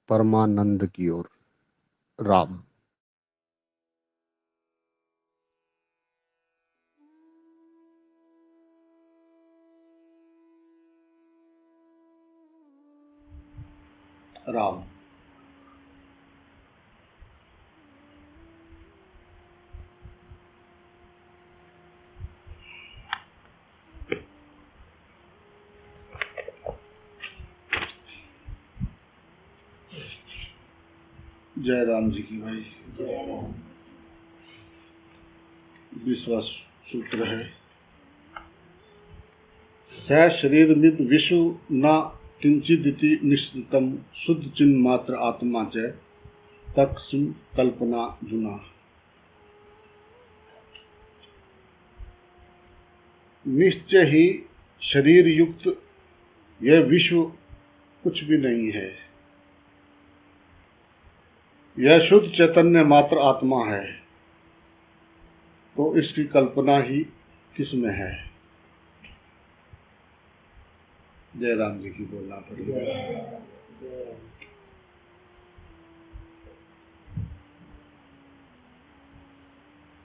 परमानंद की ओर। राम। राम। जय राम जी की भाई। विश्वास सूत्र है, स शरीरमिद विषु न किंचिदिति निश्चितम शुद्ध चिन्ह मात्र आत्मा च तत्सु कल्पना जुना। निश्चय ही शरीर युक्त यह विश्व कुछ भी नहीं है। यह शुद्ध चैतन्य मात्र आत्मा है, तो इसकी कल्पना ही किसमें है। जय राम जी की बोलना पड़ेगा।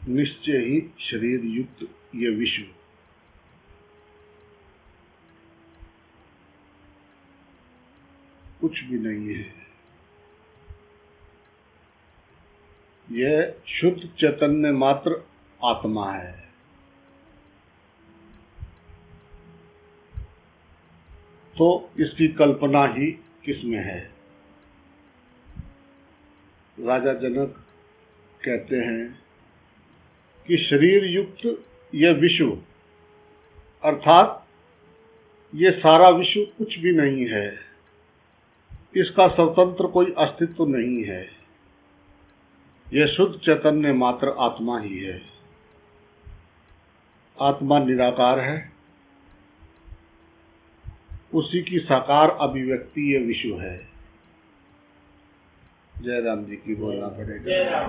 निश्चय ही शरीर युक्त ये विश्व कुछ भी नहीं है। यह शुद्ध चैतन्य मात्र आत्मा है, तो इसकी कल्पना ही किसमें है। राजा जनक कहते हैं कि शरीर युक्त यह विश्व अर्थात ये सारा विश्व कुछ भी नहीं है, इसका स्वतंत्र कोई अस्तित्व नहीं है। यह शुद्ध चैतन्य मात्र आत्मा ही है। आत्मा निराकार है, उसी की साकार अभिव्यक्ति ये विश्व है। जय राम जी की बोलना पड़ेगा।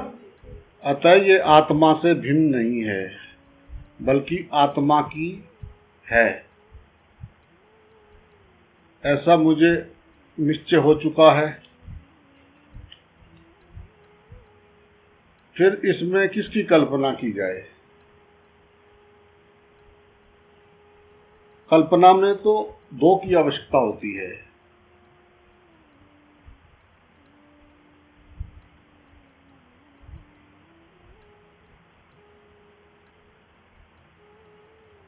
अतः ये आत्मा से भिन्न नहीं है, बल्कि आत्मा की है, ऐसा मुझे निश्चय हो चुका है। फिर इसमें किसकी कल्पना की जाए। कल्पना में तो दो की आवश्यकता होती है।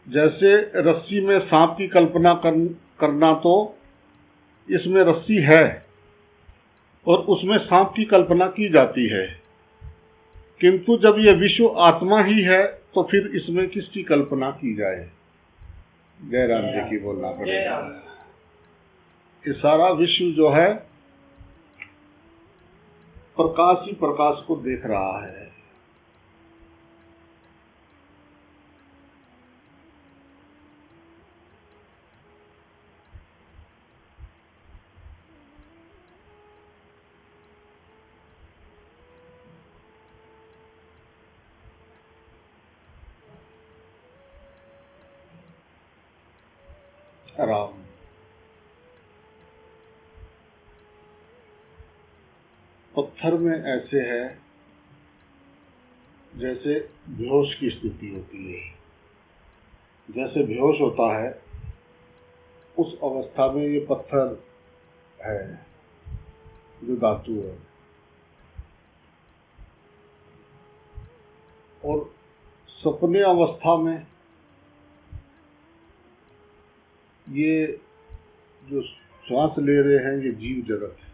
जैसे रस्सी में सांप की कल्पना करना, तो इसमें रस्सी है और उसमें सांप की कल्पना की जाती है, किंतु जब यह विश्व आत्मा ही है तो फिर इसमें किसकी कल्पना की जाए। जय राम जी की बोलना पड़ेगा। ये सारा विश्व जो है प्रकाश ही प्रकाश को देख रहा है। राम। पत्थर में ऐसे है जैसे बेहोश की स्थिति होती है। जैसे बेहोश होता है उस अवस्था में ये पत्थर है जो धातु है, और सपने अवस्था में ये जो श्वास ले रहे हैं ये जीव जगत है,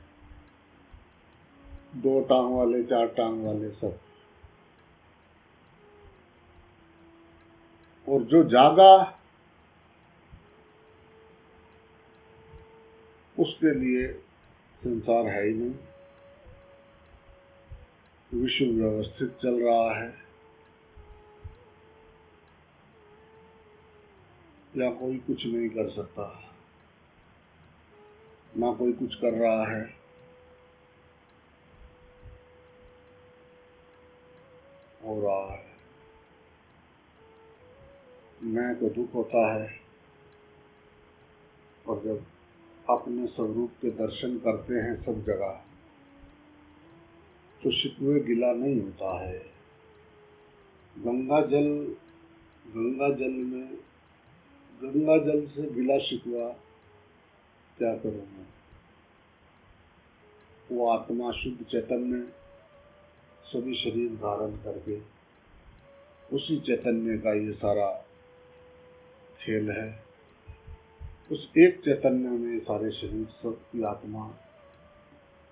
दो टांग वाले चार टांग वाले सब। और जो जागा उसके लिए संसार है ही नहीं, विश्व व्यवस्थित चल रहा है, या कोई कुछ नहीं कर सकता, ना कोई कुछ कर रहा है। हो रहा है, मैं को दुख होता है, और जब अपने स्वरूप के दर्शन करते हैं सब जगह तो शिकवे गिला नहीं होता है। गंगा जल में गंगा जल से गिला शिकवा क्या करूँगा। वो आत्मा शुद्ध चैतन्य सभी शरीर धारण करके उसी चैतन्य का ये सारा खेल है। उस एक चैतन्य में सारे शरीर सबकी आत्मा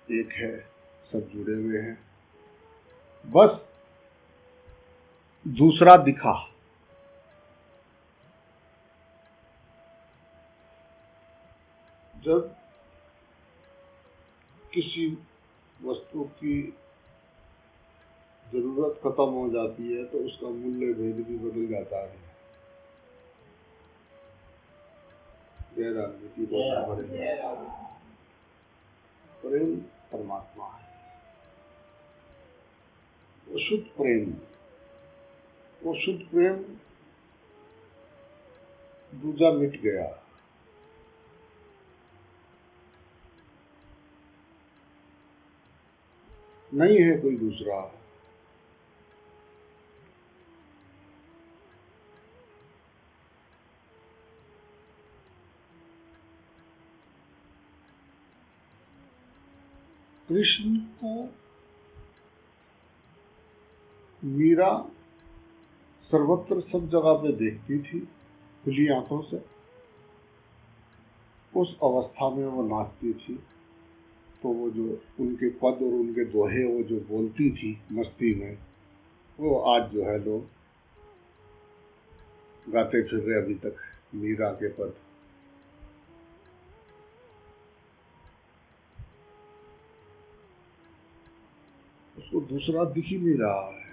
एक है, सब जुड़े हुए हैं। बस दूसरा दिखा। जब किसी वस्तु की जरूरत खत्म हो जाती है तो उसका मूल्य भेद भी बदल जाता है। जय राम जी की प्रेम परमात्मा है, वो शुद्ध प्रेम, वो शुद्ध प्रेम दूजा मिट गया। नहीं है कोई दूसरा। कृष्ण को मीरा सर्वत्र सब जगह पे देखती थी खुली आंखों से। उस अवस्था में वो नाचती थी तो वो जो उनके पद और उनके दोहे वो जो बोलती थी मस्ती में, वो आज जो है लोग गाते फिर रहे अभी तक मीरा के पद। उसको दूसरा दिख ही नहीं रहा है।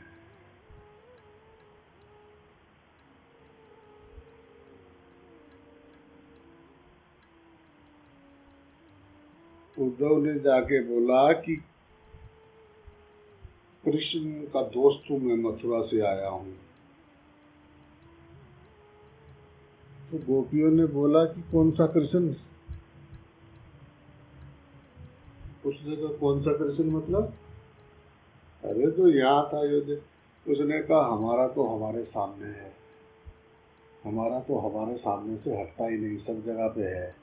उद्धव ने जाके बोला कि कृष्ण का दोस्त हूं, मैं मथुरा से आया हूं। तो गोपियों ने बोला कि कौन सा कृष्ण। उसने कहा कौन सा कृष्ण मतलब? अरे तो यहाँ था अयोध्या। उसने कहा हमारा तो हमारे सामने है, हमारा तो हमारे सामने से हटता ही नहीं, सब जगह पे है।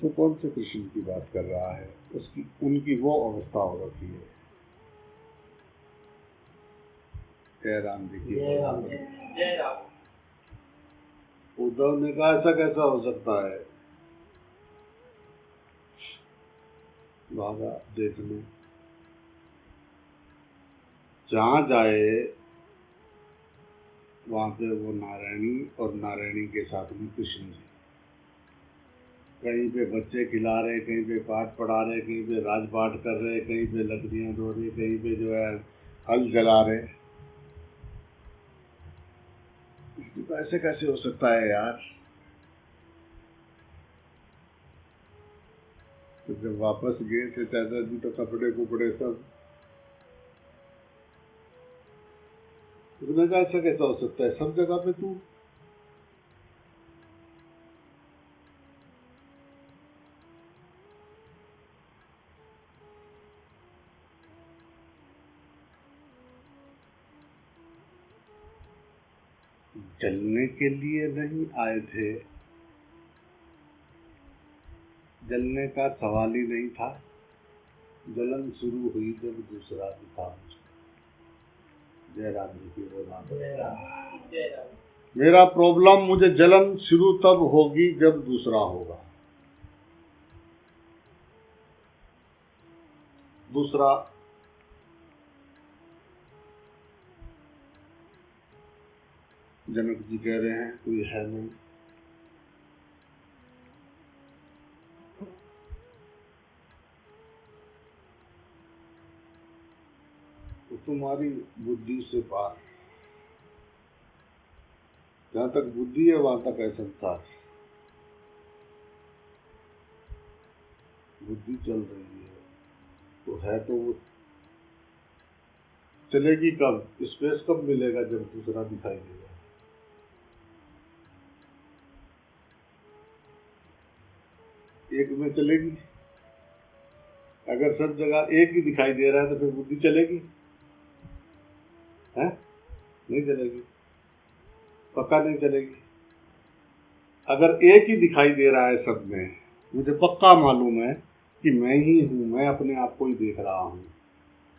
तो कौन से कृष्ण की बात कर रहा है? उसकी उनकी वो अवस्था हो रखी है। जय राम जी की। उद्धव ने कहा ऐसा कैसा हो सकता है? भागा देखने, जहां जाए वहां पे वो नारायणी और नारायणी के साथ में कृष्ण जी। कहीं पे बच्चे खिला रहे, कहीं पे पाठ पढ़ा रहे, कहीं पे राजपाठ कर रहे, कहीं पे लकड़ियां धो रहे, कहीं पे जो है हल जला रहे। तो ऐसे कैसे हो सकता है यार? तो जब वापस गए थे चाचा जी तो कपड़े कुपड़े सब, उसने कहा ऐसा कैसा हो सकता है, सब जगह पे तू। जलने के लिए नहीं आए थे, जलने का सवाल ही नहीं था। जलन शुरू हुई जब दूसरा दिखा। जय राम जी की बोला। मेरा प्रॉब्लम, मुझे जलन शुरू तब होगी जब दूसरा होगा। दूसरा जनक जी कह रहे हैं कोई है नहीं। तो तुम्हारी बुद्धि से पार, जहां तक बुद्धि है वहां तक है संसार। बुद्धि चल रही है तो है, तो वो चलेगी कब? स्पेस कब मिलेगा? जब दूसरा दिखाई देगा। एक में चलेगी, अगर सब जगह एक ही दिखाई दे रहा है तो फिर बुद्धि चलेगी? है? नहीं चलेगी, पक्का नहीं चलेगी। अगर एक ही दिखाई दे रहा है सब में, मुझे पक्का मालूम है कि मैं ही हूं, मैं अपने आप को ही देख रहा हूं,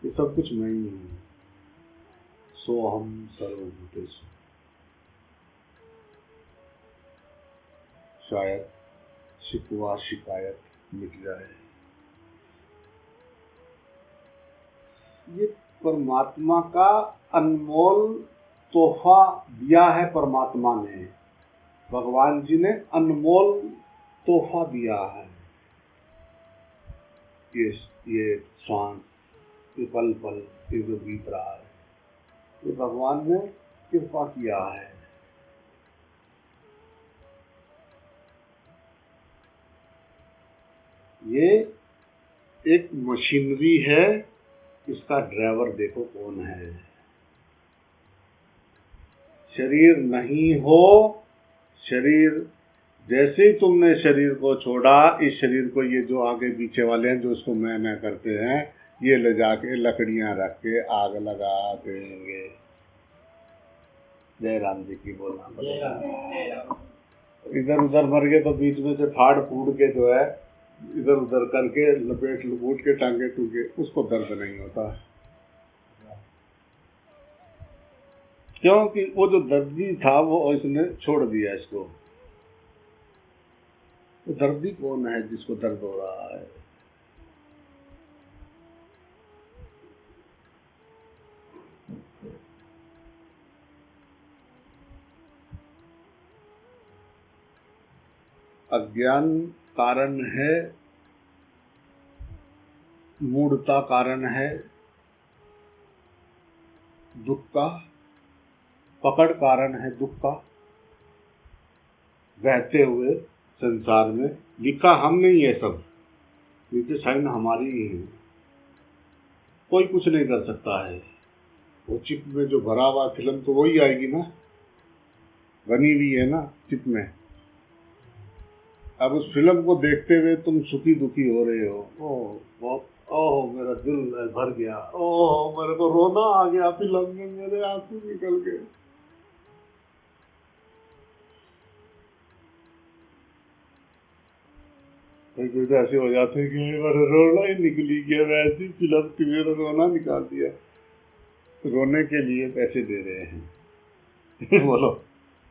ये सब कुछ मैं ही हूं, सोहम सर्वभूतेषु, शायद शिकवा शिकायत मिट जाए। ये परमात्मा का अनमोल तोहफा दिया है परमात्मा ने, भगवान जी ने अनमोल तोहफा दिया है। ये श्वास, ये पल पल, ये जो बीत रहा है, ये भगवान ने कृपा किया है। ये एक मशीनरी है, इसका ड्राइवर देखो कौन है। शरीर नहीं हो, शरीर जैसे ही तुमने शरीर को छोड़ा, इस शरीर को, ये जो आगे पीछे वाले हैं जो इसको मैं करते हैं, ये ले जाके लकड़ियां रख के आग लगा देंगे। जय राम जी की बोलना पड़ेगा। इधर उधर मर गए तो बीच में से फाड़ फूड़ के जो है इधर उधर करके लपेट लपूट के टांगे टूके, उसको दर्द नहीं होता, क्योंकि वो जो दर्दी था वो इसने छोड़ दिया इसको। तो दर्दी कौन है जिसको दर्द हो रहा है? अज्ञान कारण है, मूढ़ता कारण है दुख का, पकड़ कारण है दुख का। बहते हुए संसार में लिखा हम नहीं है, सब नीचे साइन हमारी ही है, कोई कुछ नहीं कर सकता है। वो चिप में जो भरा हुआ फिल्म तो वही आएगी ना, बनी हुई है ना चिप में। अब उस फिल्म को देखते हुए तुम सुखी दुखी हो रहे हो, ओह मेरा दिल भर गया, ओह मेरे को रोना आ गया, फिल्म में मेरे आंसू निकल गए। कुछ ऐसे हो जाते हैं कि मेरा रोना ही निकली गया, वैसी फिल्म की मेरा रोना निकाल दिया। रोने के लिए पैसे दे रहे हैं बोलो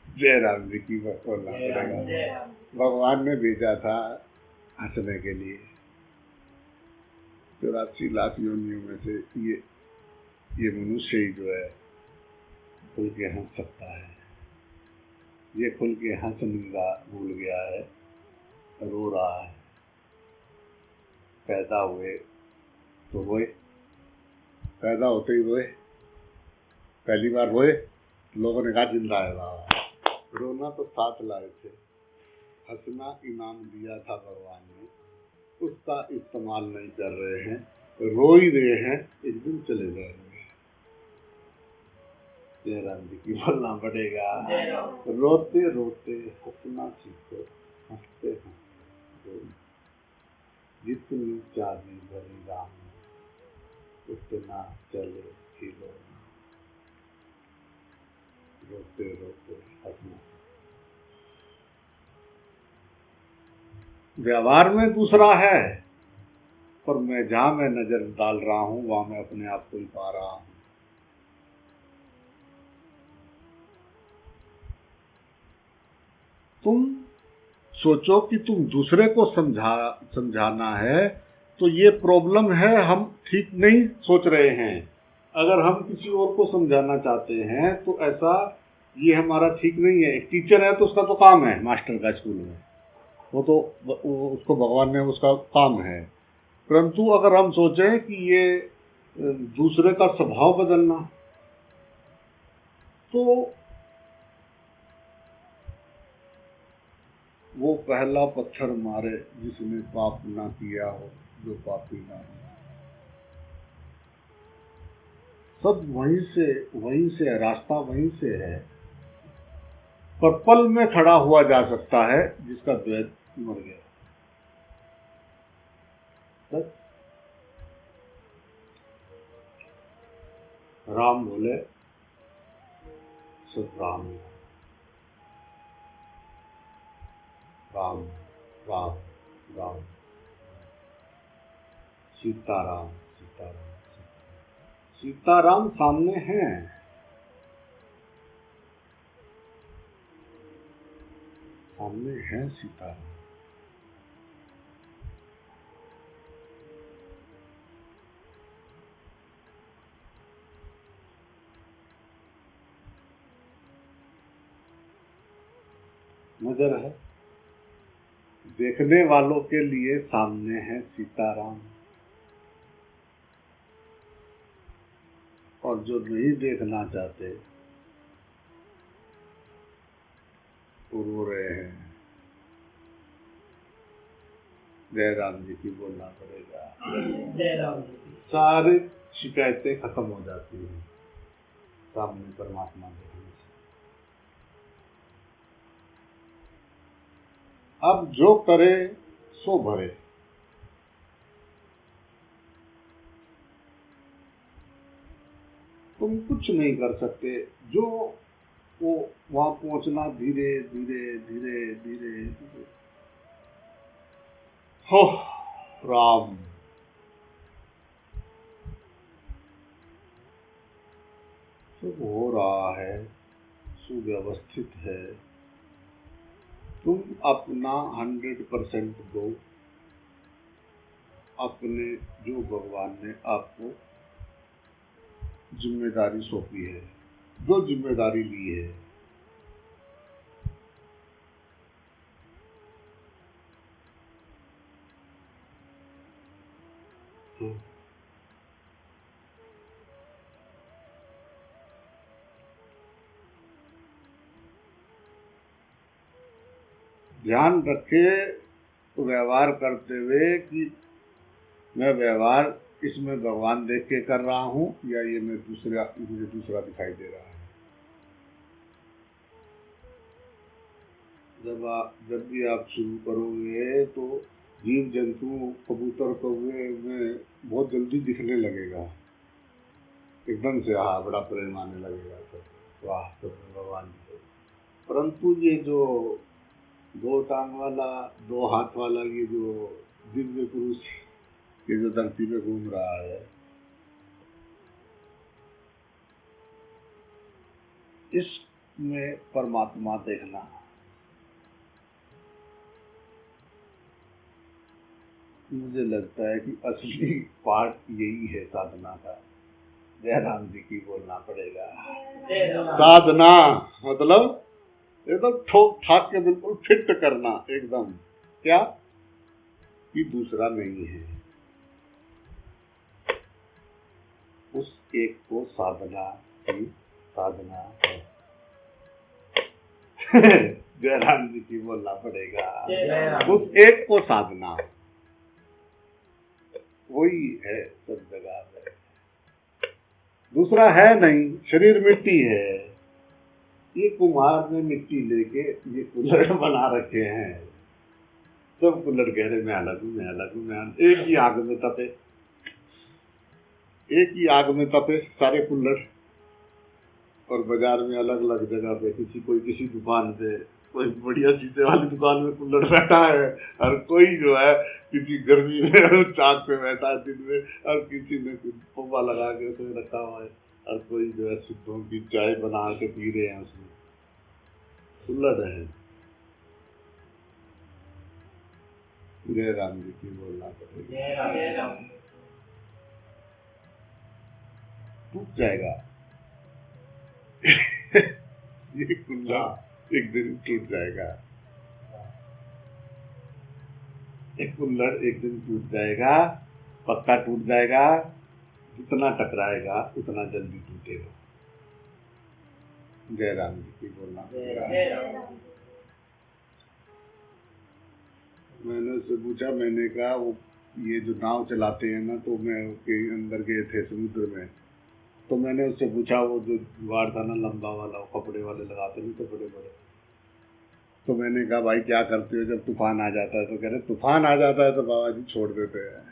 जय राम जी की बोलना पड़ेगा। भगवान ने भेजा था हंसने के लिए। 84 लाख योनियों में से ये मनुष्य ही जो है खुल के हंस सकता है। ये खुल के हंसने का भूल गया है, रो रहा है। पैदा हुए तो रोए, पैदा होते ही रोए, पहली बार रोए, लोगों ने कहा जिंदा है बाबा। रोना तो साथ लाए थे, हंसना इनाम दिया था भगवान ने, उसका इस्तेमाल नहीं कर रहे हैं, रो ही रहे हैं, एक दिन चले जाएंगे। जय राम जी की बोलना पड़ेगा। रोते रोते हंसना सीखो, हंसते हैं जितनी चांदी भरी राम उतना चले खिलो, रोते रोते हंसना। व्यवहार में दूसरा है, पर मैं जहां मैं नजर डाल रहा हूं वहां मैं अपने आप को ही पा रहा हूं। तुम सोचो कि तुम दूसरे को समझाना है तो ये प्रॉब्लम है, हम ठीक नहीं सोच रहे हैं। अगर हम किसी और को समझाना चाहते हैं तो ऐसा, ये हमारा ठीक नहीं है। एक टीचर है तो उसका तो काम है, मास्टर का स्कूल में, वो तो उसको भगवान ने, उसका काम है। परंतु अगर हम सोचें कि ये दूसरे का स्वभाव बदलना, तो वो पहला पत्थर मारे जिसने पाप ना किया हो, जो पापी ना हो। सब वहीं से रास्ता वहीं से है, पर पल में खड़ा हुआ जा सकता है जिसका द्वैत मर गया। राम बोले सिर्फ राम, राम राम राम, सीताराम सीताराम, सीताराम सामने हैं, सामने है सीताराम। नजर है, देखने वालों के लिए सामने है सीताराम, और जो नहीं देखना चाहते वो रो रहे हैं। जय राम जी की बोलना पड़ेगा। जय राम जी। सारी शिकायतें खत्म हो जाती हैं सामने परमात्मा देखने से। अब जो करे सो भरे। तुम कुछ नहीं कर सकते, जो वो वहां पहुंचना धीरे धीरे धीरे धीरे धीरे। हो राम, सब हो रहा है, सुव्यवस्थित है। तुम अपना 100% दो, अपने जो भगवान ने आपको जिम्मेदारी सौंपी है, जो जिम्मेदारी ली है। ध्यान रखे व्यवहार करते हुए कि मैं व्यवहार इसमें भगवान देख के कर रहा हूं या ये मैं मुझे दूसरा दिखाई दे रहा है। जब भी आप शुरू करोगे तो जीव जंतु कबूतर कौवे में बहुत जल्दी दिखने लगेगा, एकदम से हाँ बड़ा प्रेम आने लगेगा, तो वाह तो भगवान। परंतु ये जो 2 टांग वाला 2 हाथ वाला ये जो दिव्य पुरुष ये जो धरती में घूम रहा है, इसमें परमात्मा देखना। मुझे लगता है कि असली पार्ट यही है साधना का। जय राम जी की बोलना पड़ेगा। साधना मतलब एकदम ठोक ठाक के बिल्कुल फिट करना, एकदम क्या कि दूसरा नहीं है, उस एक को साधना की साधना है। जय राम जी की बोलना पड़ेगा। उस एक को साधना वही है सब जगह है, दूसरा है नहीं। शरीर मिट्टी है, ये कुम्हार ने मिट्टी लेके ये कुल्हड़ बना रखे हैं। सब कुल्हड़ कह रहे मैं अलग हूं, मैं अलग हूं, मैं अलग। एक ही आग में तपे, एक ही आग में तपे सारे कुल्हड़, और बाजार में अलग अलग जगह पे कोई किसी दुकान पे, कोई बढ़िया चीजें वाली दुकान में कुल्हड़ बैठा है, और कोई जो है किसी गर्मी में चाक पे बैठा है दिन में, और किसी ने पौवा लगा के उसमें रखा हुआ है, और कोई जो है सिद्धों की चाय बना के पी रहे हैं, उसमें कुल्हड़ है। जय राम जी की बोलना पड़ेगा। टूट जाएगा ये कुल्हड़ एक दिन टूट जाएगा, एक कुल्हड़ एक दिन टूट जाएगा, पक्का टूट जाएगा। जितना टकराएगा उतना जल्दी टूटेगा। जय राम जी की बोलना पड़ेगा। मैंने उससे पूछा, मैंने कहा वो ये जो नाव चलाते हैं ना, तो मैं उसके अंदर गए थे समुद्र में, तो मैंने उससे पूछा वो जो जुगाड़ था ना लंबा वाला, वो कपड़े वाले लगाते नहीं तो बड़े बड़े, तो मैंने कहा भाई क्या करते हो जब तूफान आ जाता है? तो कह रहे तूफान आ जाता है तो बाबा जी छोड़ देते हैं,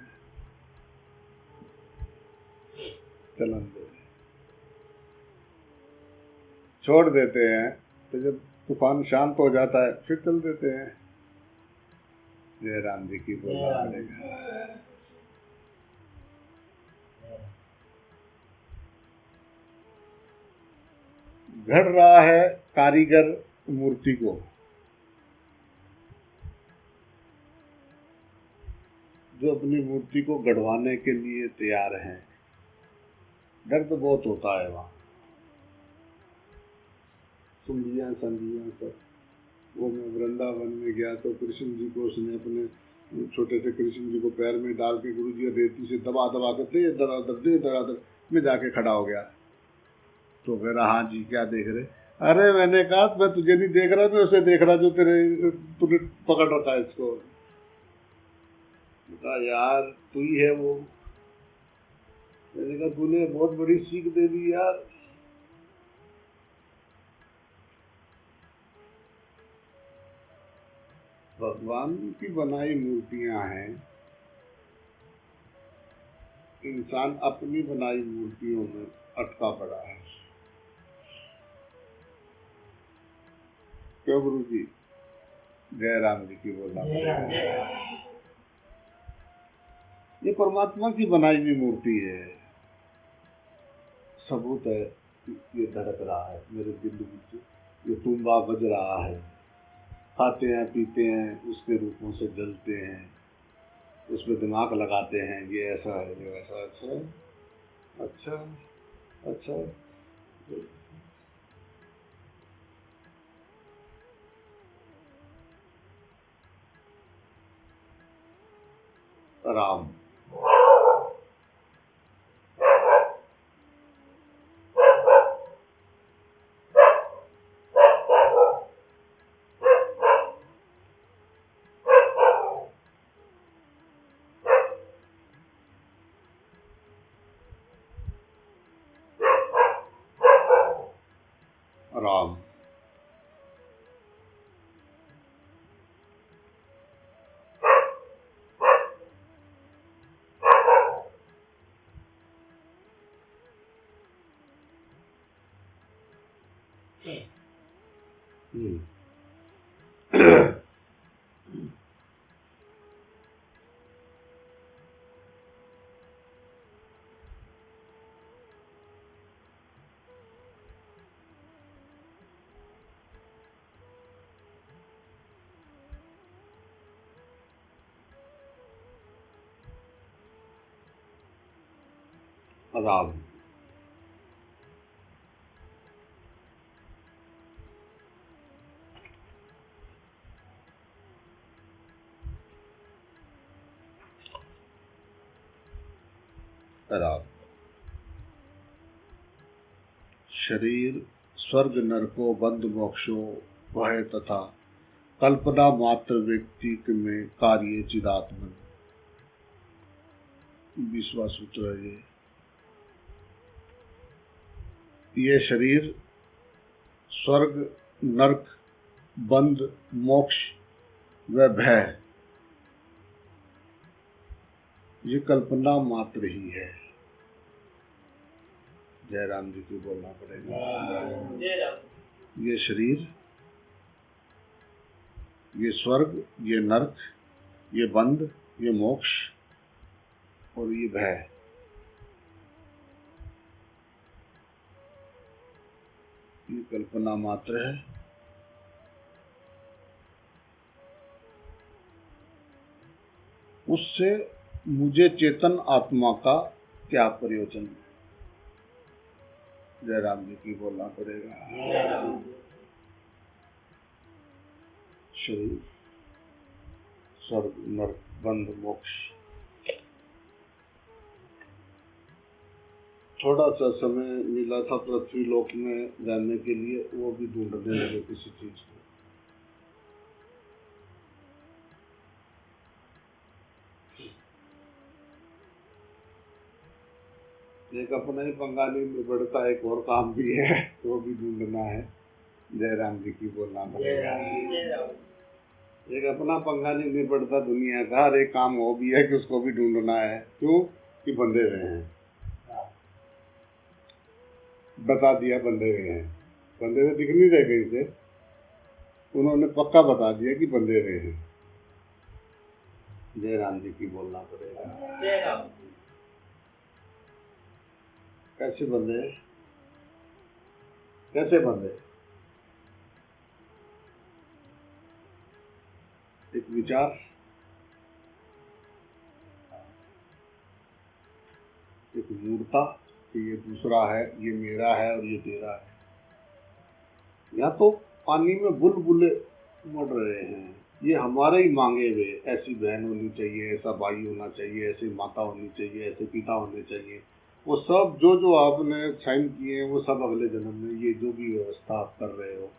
चलन दे। छोड़ देते हैं, तो जब तूफान शांत हो जाता है फिर चल देते हैं। जय राम जी की बोलना पड़ेगा। घड़ रहा है कारीगर मूर्ति को, जो अपनी मूर्ति को गढ़वाने के लिए तैयार हैं। दर्द बहुत होता है वहाँ, सुंदियाँ संधियाँ सब। वो मैं वृंदावन में गया तो कृष्ण जी को उसने अपने छोटे से कृष्ण जी को पैर में डाल के गुरु जी रेती से दबा दबा के दे दरादर में जाके खड़ा हो गया। तो कह रहा, हाँ जी क्या देख रहे? अरे मैंने कहा मैं तुझे नहीं देख रहा, मैं उसे देख रहा जो तूने पकड़ रखा है इसको। कहा यार तू ही है वो। मैंने कहा तूने बहुत बड़ी सीख दे दी यार। भगवान की बनाई मूर्तियां हैं, इंसान अपनी बनाई मूर्तियों में अटका पड़ा है। क्यों गुरु जी? जय राम जी की बोलना। ये परमात्मा की बनाई हुई मूर्ति है। सबूत है, ये धड़क रहा है मेरे दिल में, ये तुम्बा बज रहा है। खाते हैं पीते हैं, उसके रूपों से जलते हैं, उसमें दिमाग लगाते हैं, ये ऐसा है ये ऐसा। अच्छा अच्छा अच्छा। राम राम राम राम। शरीर स्वर्ग नरको बंध मोक्षो वह तथा कल्पना मात्र व्यक्ति में कार्य चिदात्मन। 20वां सूत्र है ये शरीर स्वर्ग नरक बंध मोक्ष व भय ये कल्पना मात्र ही है। जय राम जी को बोलना पड़ेगा। ये शरीर, ये स्वर्ग, ये नरक, ये बंध, ये मोक्ष और ये भय, ये कल्पना मात्र है। उससे मुझे चेतन आत्मा का क्या प्रयोजन? जय राम जी की बोलना पड़ेगा। शरीर स्वर्ग नरक बंध मोक्ष, थोड़ा सा समय मिला था पृथ्वी लोक में रहने के लिए, वो भी ढूंढने लगे किसी चीज को। एक अपना ही पंगा नहीं बढ़ता, एक और काम भी है, वो भी ढूंढना है। जय राम जी की बोलना पड़ेगा। एक अपना पंगा नहीं निपटता दुनिया का, और एक काम वो भी है कि उसको भी ढूंढना है। क्यों? कि बंधे हुए हैं, बता दिया बंधे हुए हैं। बंधे हुए दिख नहीं रहे कहीं से, उन्होंने पक्का बता दिया कि बंधे हुए हैं। जय राम जी की बोलना पड़ेगा। जय राम। कैसे बंधे, कैसे बंधे? एक विचार, एक मूर्ता कि ये दूसरा है, ये मेरा है और ये तेरा है। या तो पानी में बुलबुले मर रहे हैं, ये हमारे ही मांगे हुए, ऐसी बहन होनी चाहिए, ऐसा भाई होना चाहिए, ऐसी माता होनी चाहिए, ऐसे पिता होने चाहिए, वो सब जो जो आपने साइन किए हैं वो सब अगले जन्म में, ये जो भी व्यवस्था आप कर रहे हो,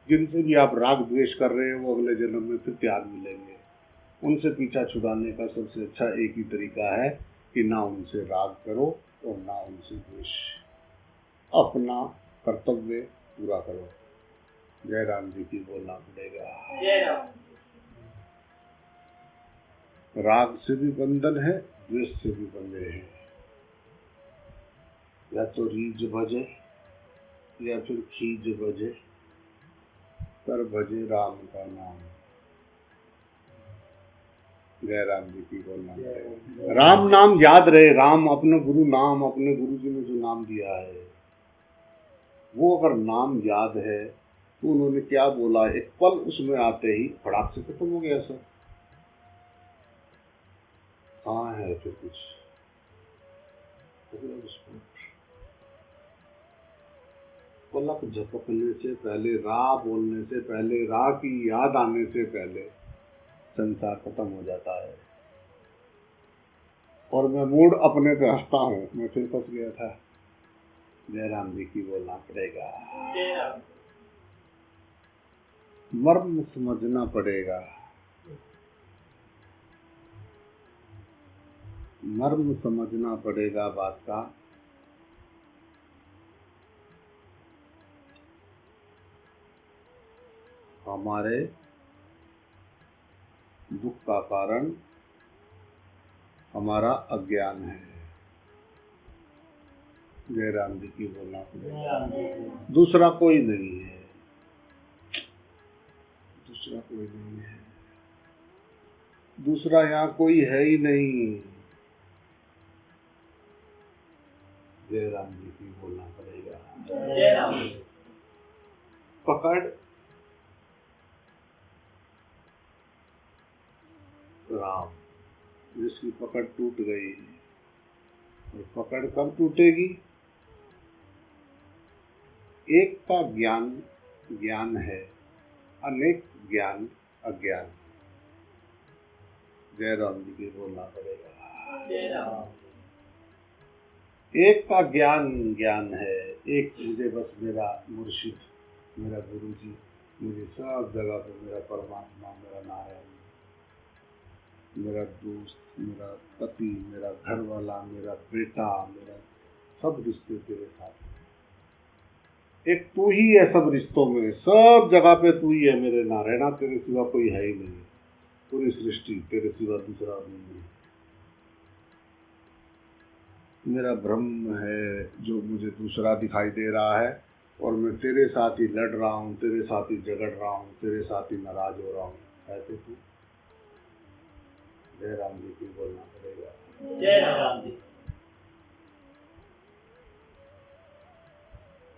जिनसे भी आप राग द्वेष कर रहे हो, वो अगले जन्म में फिर त्याग मिलेंगे। उनसे पीछा छुड़ाने का सबसे अच्छा एक ही तरीका है कि ना उनसे राग करो और ना उनसे द्वेष, अपना कर्तव्य पूरा करो। जय राम जी की बोलना पड़ेगा। जय राम। राग से भी बंधन है, द्वेष से भी बंधे हैं। या तो रीझ भजे या फिर खींच भजे, कर भजे राम का नाम। जय राम जी की बोलना पड़ेगा। राम नाम याद रहे, राम अपने गुरु नाम, अपने गुरु जी ने जो नाम दिया है वो अगर नाम याद है तो उन्होंने क्या बोला, एक पल उसमें आते ही फटाक से खत्म हो गया सब। कहाँ है फिर कुछ? पलक झपकने से पहले, रा बोलने से पहले, रा की याद आने से पहले संसार खत्म हो जाता है। और मैं मूड अपने पे हंसता हूँ, मैं फिर फंस गया था। जय राम जी की बोलना पड़ेगा। जय राम। मर्म समझना पड़ेगा, मर्म समझना पड़ेगा बात का। हमारे दुख का कारण हमारा अज्ञान है। जय राम जी की बोलना पड़ेगा। दूसरा कोई नहीं है, दूसरा कोई नहीं है, दूसरा यहाँ कोई है ही नहीं। जय राम जी की बोलना पड़ेगा। जय राम। पकड़ राम, जिसकी पकड़ टूट गई, और पकड़ कब टूटेगी? एक का ज्ञान ज्ञान है, अनेक ज्ञान अज्ञान। जय राम जी की बोलना पड़ेगा। जय राम। एक का ज्ञान ज्ञान है, एक मुझे बस मेरा मुर्शिद, मेरा गुरु जी, मुझे सब जगह पर मेरा परमात्मा, मेरा नारायण, मेरा दोस्त, मेरा पति, मेरा घर वाला, मेरा बेटा, मेरा सब रिश्ते तेरे साथ हैं। एक तू ही है सब रिश्तों में, सब जगह पे तू ही है मेरे नारायणा, तेरे सिवा कोई है ही नहीं। पूरी सृष्टि तेरे सिवा दूसरा नहीं है। मेरा ब्रह्म है जो मुझे दूसरा दिखाई दे रहा है, और मैं तेरे साथ ही लड़ रहा हूँ, तेरे साथ ही झगड़ रहा हूँ, तेरे साथ ही नाराज हो रहा हूँ। ऐसे तू। जय राम जी की बोलना पड़ेगा। जय राम जी।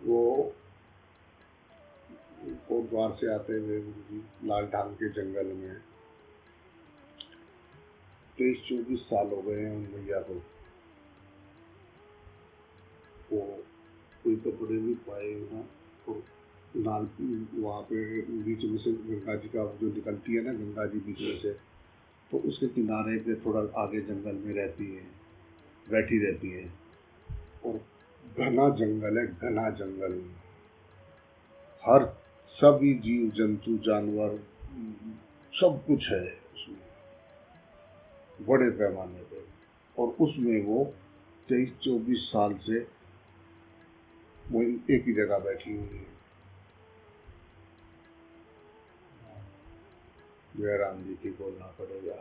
वो द्वार से आते हुए गुरु जी लालधाम के जंगल में 23-24 साल हो गए हैं उन भैया को। वो कोई कपड़े नहीं पाए ना, तो नाल वहाँ पे बीच में से गंगा जी का जो निकलती है ना, गंगा जी बीच में से, तो उसके किनारे पे थोड़ा आगे जंगल में रहती है, बैठी रहती है। और घना जंगल है, घना जंगल, हर सभी जीव जंतु जानवर सब कुछ है उसमें, बड़े पैमाने पे। और उसमें वो 23-24 साल से वो एक ही जगह बैठी हुई है। जय राम जी की बोलना पड़ेगा।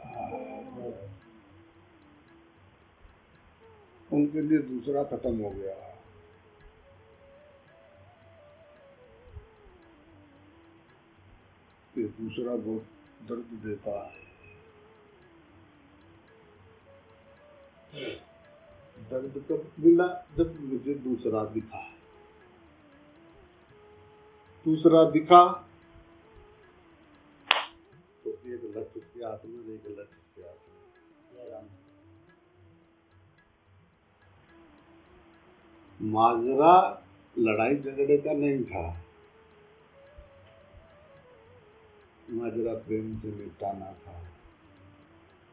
उनके लिए दूसरा खत्म हो गया, दूसरा बहुत दर्द देता है। दर्द कब मिला? जब मुझे दूसरा दिखा। दूसरा दिखा तो एक लठ उसके हाथ में, एक लठ उसके हाथ में। जय राम माजरा लड़ाई झगड़े का नहीं था, माजरा प्रेम से निपटाना था।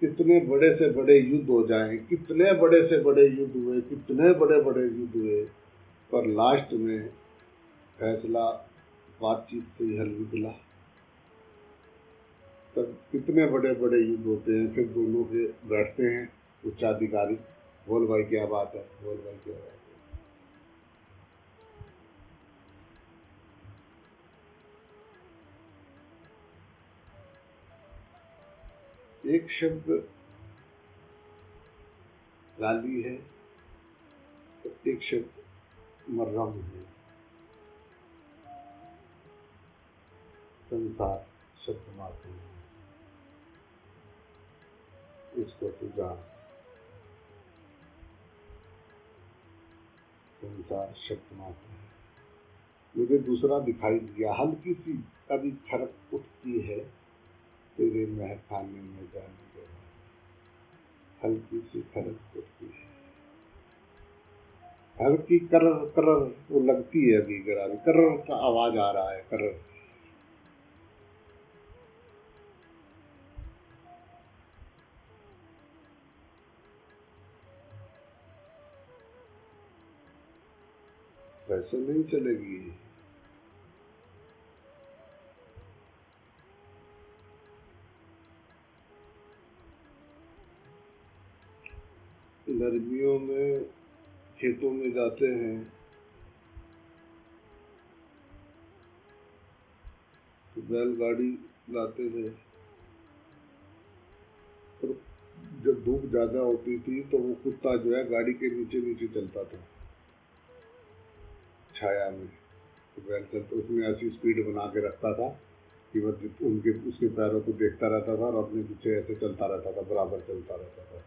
कितने बड़े से बड़े युद्ध हो जाएं, कितने बड़े से बड़े युद्ध हुए, कितने बड़े बड़े युद्ध हुए, पर लास्ट में फैसला बातचीत से ही हल निकला। तब कितने बड़े बड़े युद्ध होते हैं, फिर दोनों के बैठते हैं उच्चाधिकारी, बोल भाई क्या बात है, बोल भाई क्या बात है। एक शब्द गाली है, एक शब्द मर्रम है। संसार शब्द मात्र है, इसको तू जान। संसार शब्द मात्र है। मुझे दूसरा दिखाई दिया, हल्की सी कभी खरक उठती है तेरे महखाने में जाने के बाद, हल्की सी खरक उठती है, हल्की करर करर वो लगती है, अभी गरारी करर का आवाज आ रहा है, करर। वैसे नहीं चलेगी। गर्मियों में खेतों में जाते हैं तो बैलगाड़ी लाते थे, और जब धूप ज्यादा होती थी तो वो कुत्ता जो है गाड़ी के नीचे नीचे चलता था छाया में। तो बैल चलते, उसमें ऐसी स्पीड बना के रखता था कि वो उनके उसके पैरों को देखता रहता था और अपने पीछे ऐसे चलता रहता था, बराबर चलता रहता था।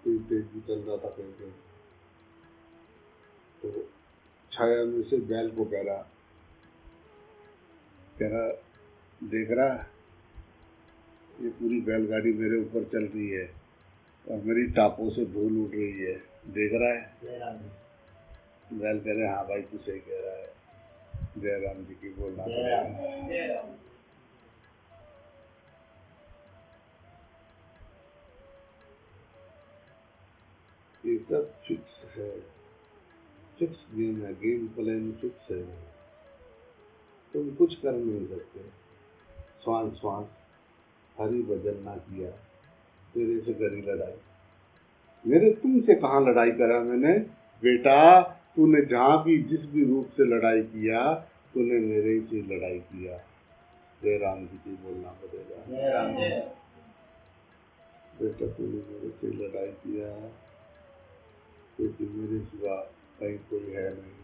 कोई तेज भी चल रहा था कहीं कहीं, तो छाया में से बैल को कह रहा, देख रहा ये पूरी बैलगाड़ी मेरे ऊपर चल रही है और मेरी टापों से धूल उड़ रही है, देख रहा है? जय राम बैल कह रहे हाँ भाई तू सही कह रहा है, जय राम जी की बोलना। जय राम जय राम ये सब फिक्स है, फिक्स गेम है, गेम प्लान फिक्स है, तुम कुछ कर नहीं सकते। श्वास श्वास हरी भजन ना किया, तेरे से करी लड़ाई, मेरे तुमसे कहाँ लड़ाई करा मैंने बेटा, तूने जहाँ भी जिस भी रूप से लड़ाई किया तूने मेरे से लड़ाई किया। जय राम जी की बोलना पड़ेगा। जय राम बेटा तूने मेरे से लड़ाई किया क्योंकि मेरे सिवा कहीं कोई है नहीं।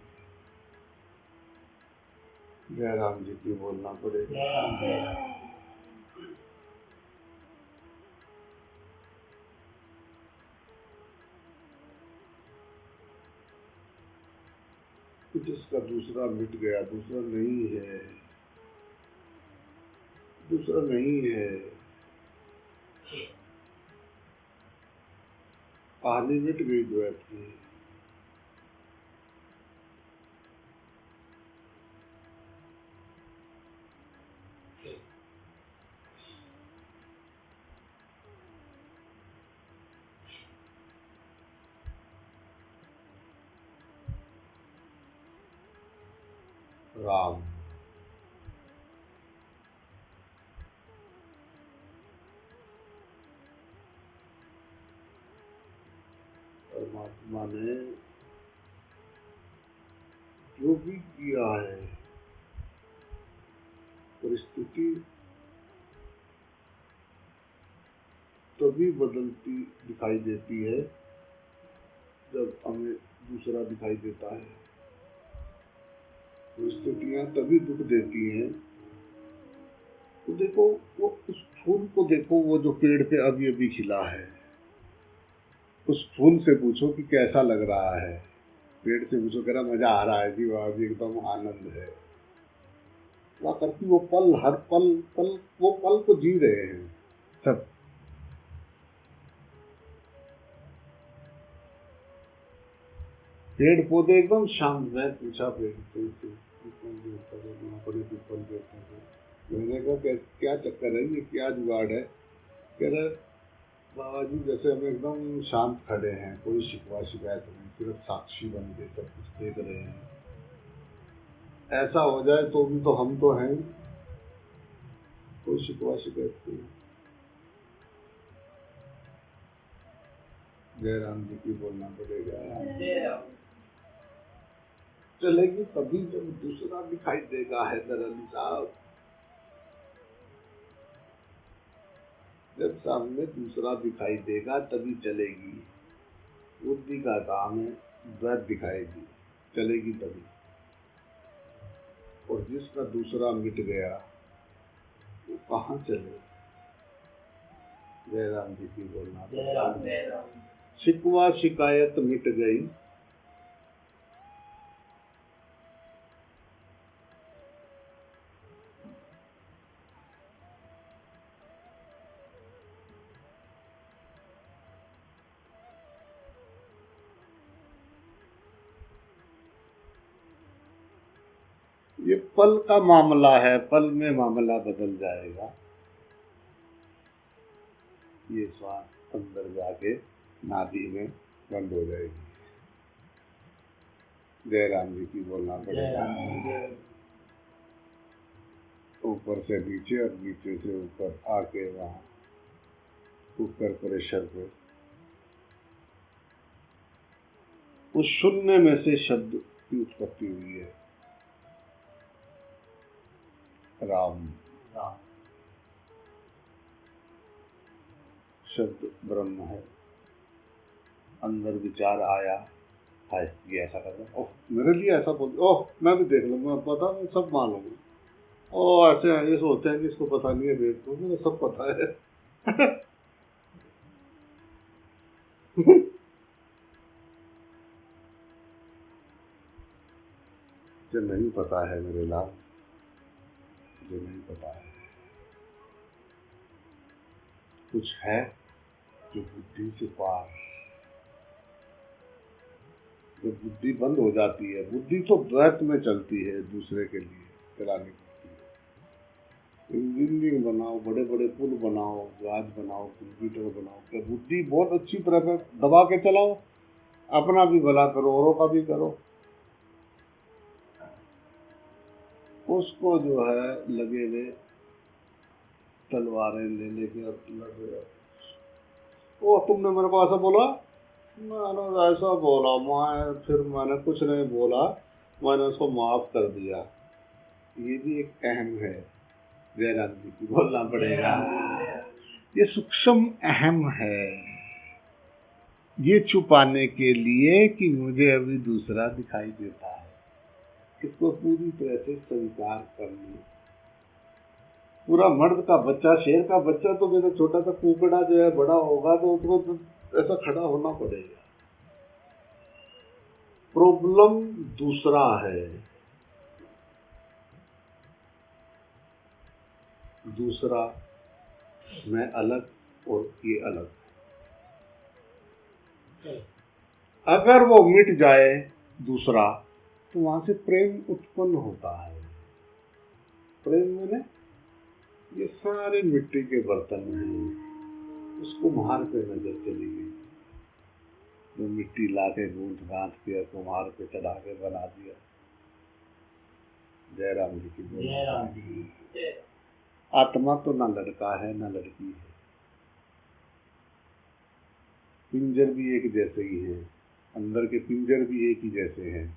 जय राम जी की बोलना पड़ेगा। जय राम जय राम जिसका दूसरा मिट गया, दूसरा नहीं है, दूसरा नहीं है। कहानी मिट गई द्वैत की। राम परमात्मा ने जो भी किया है, परिस्थिति तो तभी बदलती दिखाई देती है जब हमें दूसरा दिखाई देता है। परिस्थितियां तभी दुख देती हैं। तो देखो, वो उस फूल को देखो, वो जो पेड़ पे अभी अभी खिला है, उस फूल से पूछो कि कैसा लग रहा है। पेड़ से पूछो, कह रहा मजा आ रहा है जी, वहां भी एकदम आनंद है। वह करती वो पल, हर पल पल वो पल को जी रहे हैं सब। पेड़ पौधे एकदम शांत। मैं पूछा पेड़ से बड़े पीपल देते हैं, मैंने कहा क्या चक्कर है, ये क्या जुगाड़ है? कह रहे बाबा जी जैसे हम एकदम शांत खड़े हैं, कोई शिकवा शिकायत नहीं, सिर्फ साक्षी बन के सब कुछ देख रहे हैं। ऐसा हो जाए तो भी तो हम तो हैं, कोई शिकवा शिकायत नहीं। जयराम जी की बोलना पड़ेगा। चलेगी तभी जब दूसरा दिखाई देगा। हैदर अली साहब, जब सामने दूसरा दिखाई देगा तभी चलेगी। बुद्धि का काम है, द्वैत दिखाएगी, चलेगी तभी। और जिसका दूसरा मिट गया वो कहाँ चले? जयराम जी की बोलना। शिकवा शिकायत मिट गई, ये पल का मामला है, पल में मामला बदल जाएगा। ये श्वास अंदर जाके नाभि में बंद हो जाएगी। जयराम जी की बोलना पड़ेगा। ऊपर से नीचे और नीचे से ऊपर आके वहां ऊपर प्रेशर पे उस शून्य में से शब्द की उत्पत्ति हुई है। राम शब्द ब्रह्म है। अंदर विचार आया है, ये ऐसा कर रहा, ओह मेरे लिए ऐसा बोल, ओह मैं भी देख लूंगा, पता मैं सब मालूम। ओह ऐसे ये सोचते हैं कि इसको पता नहीं है, वेद को मुझे सब पता है। जो नहीं पता है मेरे लाल, जो नहीं पता है, कुछ है जो बुद्धि से पार। जब बुद्धि बंद हो जाती है, बुद्धि तो द्वैत में चलती है, दूसरे के लिए चलाने पड़ती है। इंजीनियरिंग बनाओ, बड़े बड़े पुल बनाओ, जहाज बनाओ, कंप्यूटर बनाओ, क्या बुद्धि बहुत अच्छी तरह से दबा के चलाओ, अपना भी भला करो, औरों का भी करो। उसको जो है लगे हुए तलवारें ले लेके और लड़ रहे। ओ तुमने मेरे को ऐसा बोला, मैंने ऐसा बोला, फिर मैंने कुछ नहीं बोला, मैंने उसको माफ कर दिया। ये भी एक अहम है। जयराम जी की बोलना पड़ेगा। ये सूक्ष्म अहम है, ये छुपाने के लिए कि मुझे अभी दूसरा दिखाई देता है। इसको पूरी तरह से स्वीकार कर लो। पूरा मर्द का बच्चा, शेर का बच्चा तो मेरा छोटा सा कुकड़ा जो है बड़ा होगा तो उसको तो ऐसा खड़ा होना पड़ेगा। प्रॉब्लम दूसरा है, दूसरा मैं अलग और ये अलग। अगर वो मिट जाए दूसरा, तो वहां से प्रेम उत्पन्न होता है। प्रेम मैंने ये सारे मिट्टी के बर्तन हैं, उसको कुम्हार पे नजर चली गई, वो मिट्टी लाके गूंथ गांथ के कुम्हार पे चढ़ा के बना दिया। जयराम जी की बोल। आत्मा तो ना लड़का है ना लड़की है, पिंजर भी एक जैसे ही है, अंदर के पिंजर भी एक ही जैसे हैं।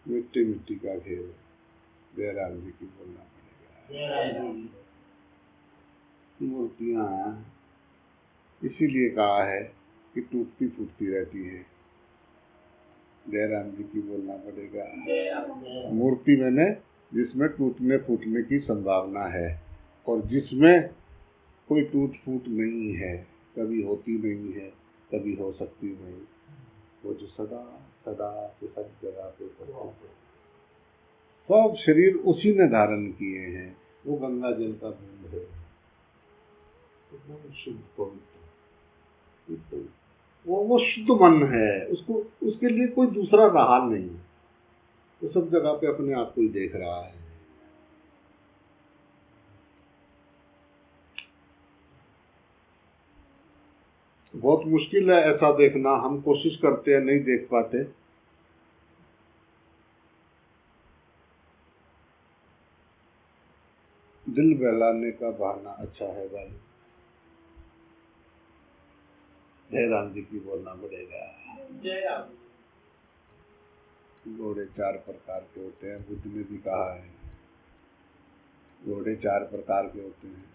मिट्टी मिट्टी का घेर। जयराम जी की बोलना पड़ेगा। जय राम जी। मूर्तियां इसीलिए कहा है कि टूटती फूटती रहती है। जयराम जी की बोलना पड़ेगा। जय राम जय राम। मूर्ति मैंने जिसमें टूटने फूटने की संभावना है और जिसमें कोई टूट फूट नहीं है, कभी होती नहीं है, कभी हो सकती नहीं, वो जो सदा सदा के सब जगह पे उपस्थित है। सब शरीर उसी ने धारण किए हैं। वो गंगा जल का बूंद है, एकदम शुद्ध पवित्र। वो शुद्ध मन है, उसको उसके लिए कोई दूसरा रहा नहीं। वो सब जगह पे अपने आप को ही देख रहा है। बहुत मुश्किल है ऐसा देखना, हम कोशिश करते हैं, नहीं देख पाते। दिल बहलाने का बहाना अच्छा है वाली। जय राम जी की बोलना पड़ेगा। जय राम। घोड़े 4 प्रकार के होते हैं, बुद्ध ने भी कहा है। घोड़े 4 प्रकार के होते हैं।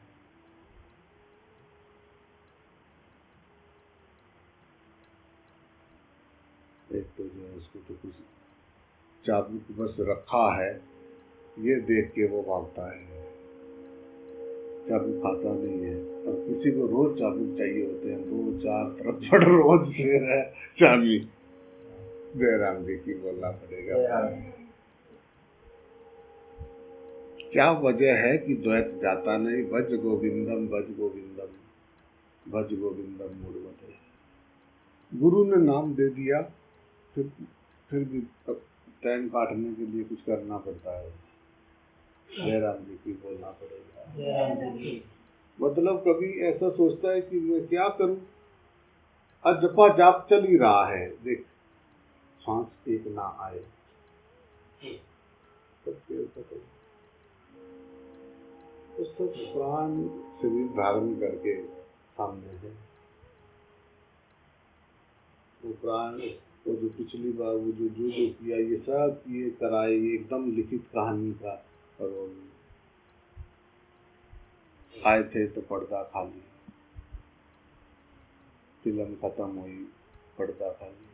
एक तो जो है उसको तो कुछ चाबुक बस रखा है, ये देख के वो भागता है, चाबुक खाता नहीं है। और किसी को रोज चाबुक चाहिए होते हैं, 2-4 तरफ रोज शेर है चाबी। जयराम जी की बोलना पड़ेगा। क्या वजह है कि द्वैत जाता नहीं? भज गोविंदम भज गोविंदम भज गोविंदम मूढ़मते। गुरु ने नाम दे दिया, फिर भी टाइम काटने के लिए कुछ करना पड़ता है। जयराम जी की बोलना पड़ेगा। जय राम जी। मतलब कभी ऐसा सोचता है कि मैं क्या करूं, आज जपा जाप चल ही रहा है, देख सांस एक ना आए, तो सब प्राण शरीर धारण करके सामने है। वो प्राण, वो जो पिछली बार वो जो किया, ये सब ये कराए, ये एकदम लिखित कहानी का। और वो आए थे तो पर्दा खाली, फिल्म खत्म हुई, पर्दा खाली।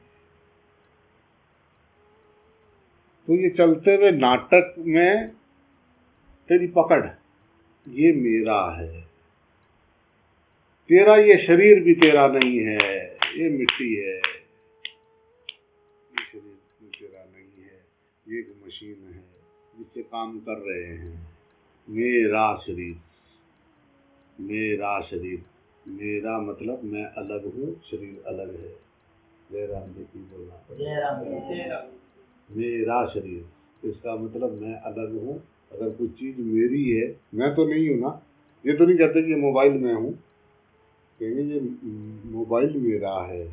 तो ये चलते हुए नाटक में तेरी पकड़, ये मेरा है, तेरा ये शरीर भी तेरा नहीं है, ये मिट्टी है, ये शरीर भी तेरा नहीं है, ये एक मशीन है जिससे काम कर रहे हैं। मेरा शरीर, मेरा शरीर, मेरा मतलब मैं अलग हूँ, शरीर अलग है। जय राम जी की बोलना। जय राम जय राम। मेरा शरीर, इसका मतलब मैं अलग हूँ। अगर कोई चीज मेरी है, मैं तो नहीं हूँ ना। ये तो नहीं कहते कि मोबाइल में हूँ, कहेंगे ये मोबाइल मेरा है,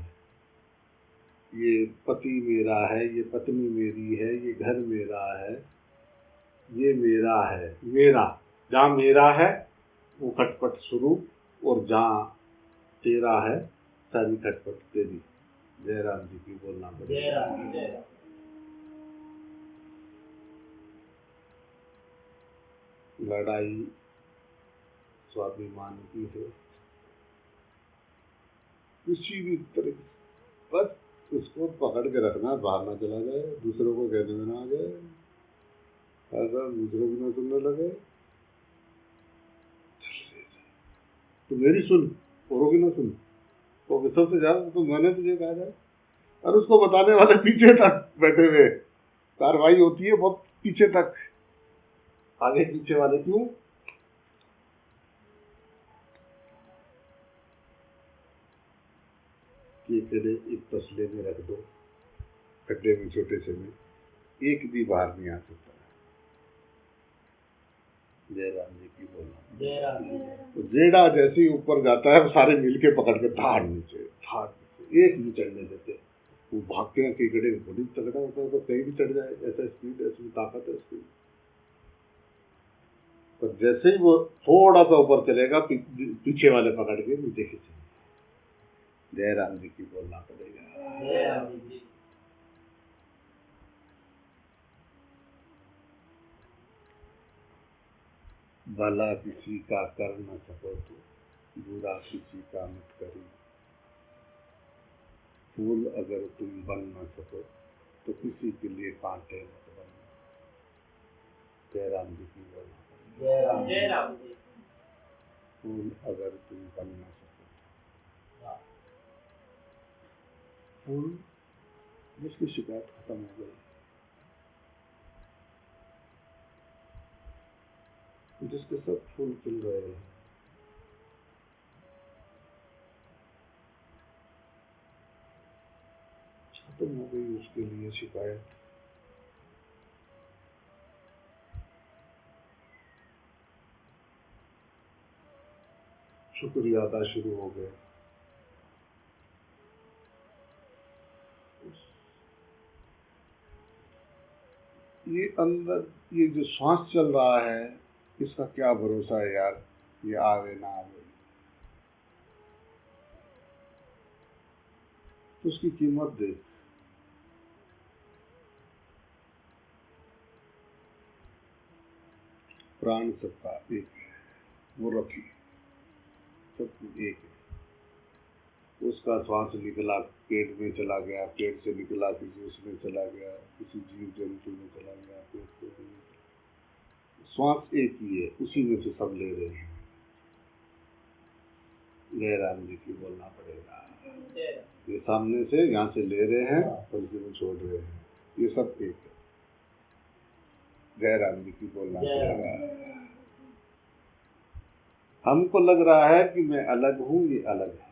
ये पति मेरा है, ये पत्नी मेरी है, ये घर मेरा है, ये मेरा है। मेरा, जहाँ मेरा है वो खटपट शुरू, और जहाँ तेरा है सारी खटपट तेरी। जय राम जी की बोलना जय पड़ेगा। राम जय राम। लड़ाई स्वाभिमान की है, किसी भी तरह की, बस उसको पकड़ के रखना, बाहर ना चला जाए, दूसरों को कहने में ना आ जाए, ऐसा दूसरों की ना सुनने लगे। तो मेरी सुन, औरों की ना सुन, तो सबसे ज्यादा तो मैंने तुझे कहा जाए। और उसको बताने वाले पीछे तक बैठे हुए, कार्रवाई होती है बहुत पीछे तक, आगे पीछे वाले क्यों? ये तेरे एक तसले में रख दो, खड्डे में छोटे से में, एक भी बाहर नहीं आ सकता। जय राम जी की बोलना। जय राम जी। तो जेड़ा जैसे ही ऊपर जाता है, सारे मिलके पकड़ के धाड़ नीचे, एक नहीं चढ़ने देते। वो भागते हैं, केकड़े बड़ी तगड़ा होता है, तो कहीं भी चढ़ जाए, ऐसा स्पीड है, इसमें ताकत है उसकी। तो जैसे ही वो थोड़ा सा ऊपर चलेगा, पीछे वाले पकड़ के नीचे खींचे। जय राम जी की बोलना पड़ेगा। जय राम जी। भला किसी का कर न सको तो बुरा किसी का मत करो। फूल अगर तुम बन न सको तो किसी के लिए कांटे मत बनो। जय राम जी की बोल। जय राम जय राम जी। फूल अगर तुम बन न सको फूल, जिसकी शिकायत खत्म हो गई, जिसके सब फूल खिल रहे हैं, खत्म हो गई उसके लिए शिकायत। शुक्रिया अदा शुरू हो गए। ये अंदर ये जो श्वास चल रहा है, इसका क्या भरोसा है यार, ये आवे ना आवे। तो उसकी कीमत देख। प्राण सबका एक है, वो रखी सब एक है। उसका श्वास निकला पेट में चला गया, पेट से निकला किसी उसमें चला गया, किसी जीव जंतु में चला गया, पेट में श्वास एक ही है, उसी में से सब ले रहे हैं। जय राम जी की बोलना पड़ेगा। ये सामने से यहाँ से ले रहे हैं और इसी में छोड़ रहे हैं, ये सब एक है। जय राम जी की बोलना पड़ेगा। हमको लग रहा है कि मैं अलग हूँ, ये अलग है।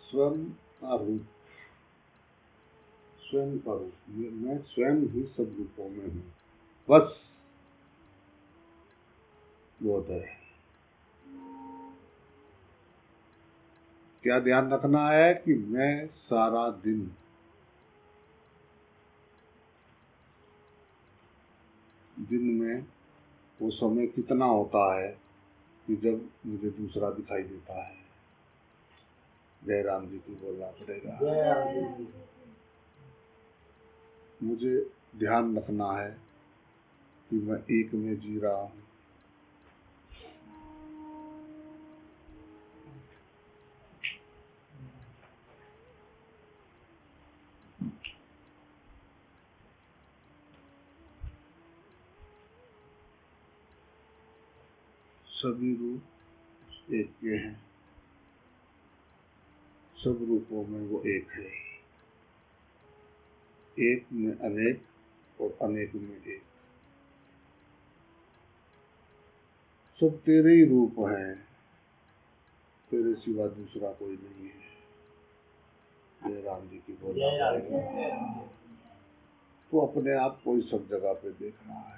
स्वयं का रूप, स्वयं का रूप, मैं स्वयं ही सब रूपों में हूँ, बस बहुत है। क्या ध्यान रखना है कि मैं सारा दिन में वो समय कितना होता है कि जब मुझे दूसरा दिखाई देता है। जय राम जी की बोलना पड़ेगा। जय राम जी। मुझे ध्यान रखना है कि मैं एक में जी रहा हूँ। सभी रूप एक के हैं, सब रूपों में वो एक है। एक में अनेक और अनेक में एक। सब तेरे ही रूप हैं, तेरे सिवा दूसरा कोई नहीं है। जय राम जी की बोलना पड़ेगा। तो अपने आप को ही सब जगह पे देख रहा है।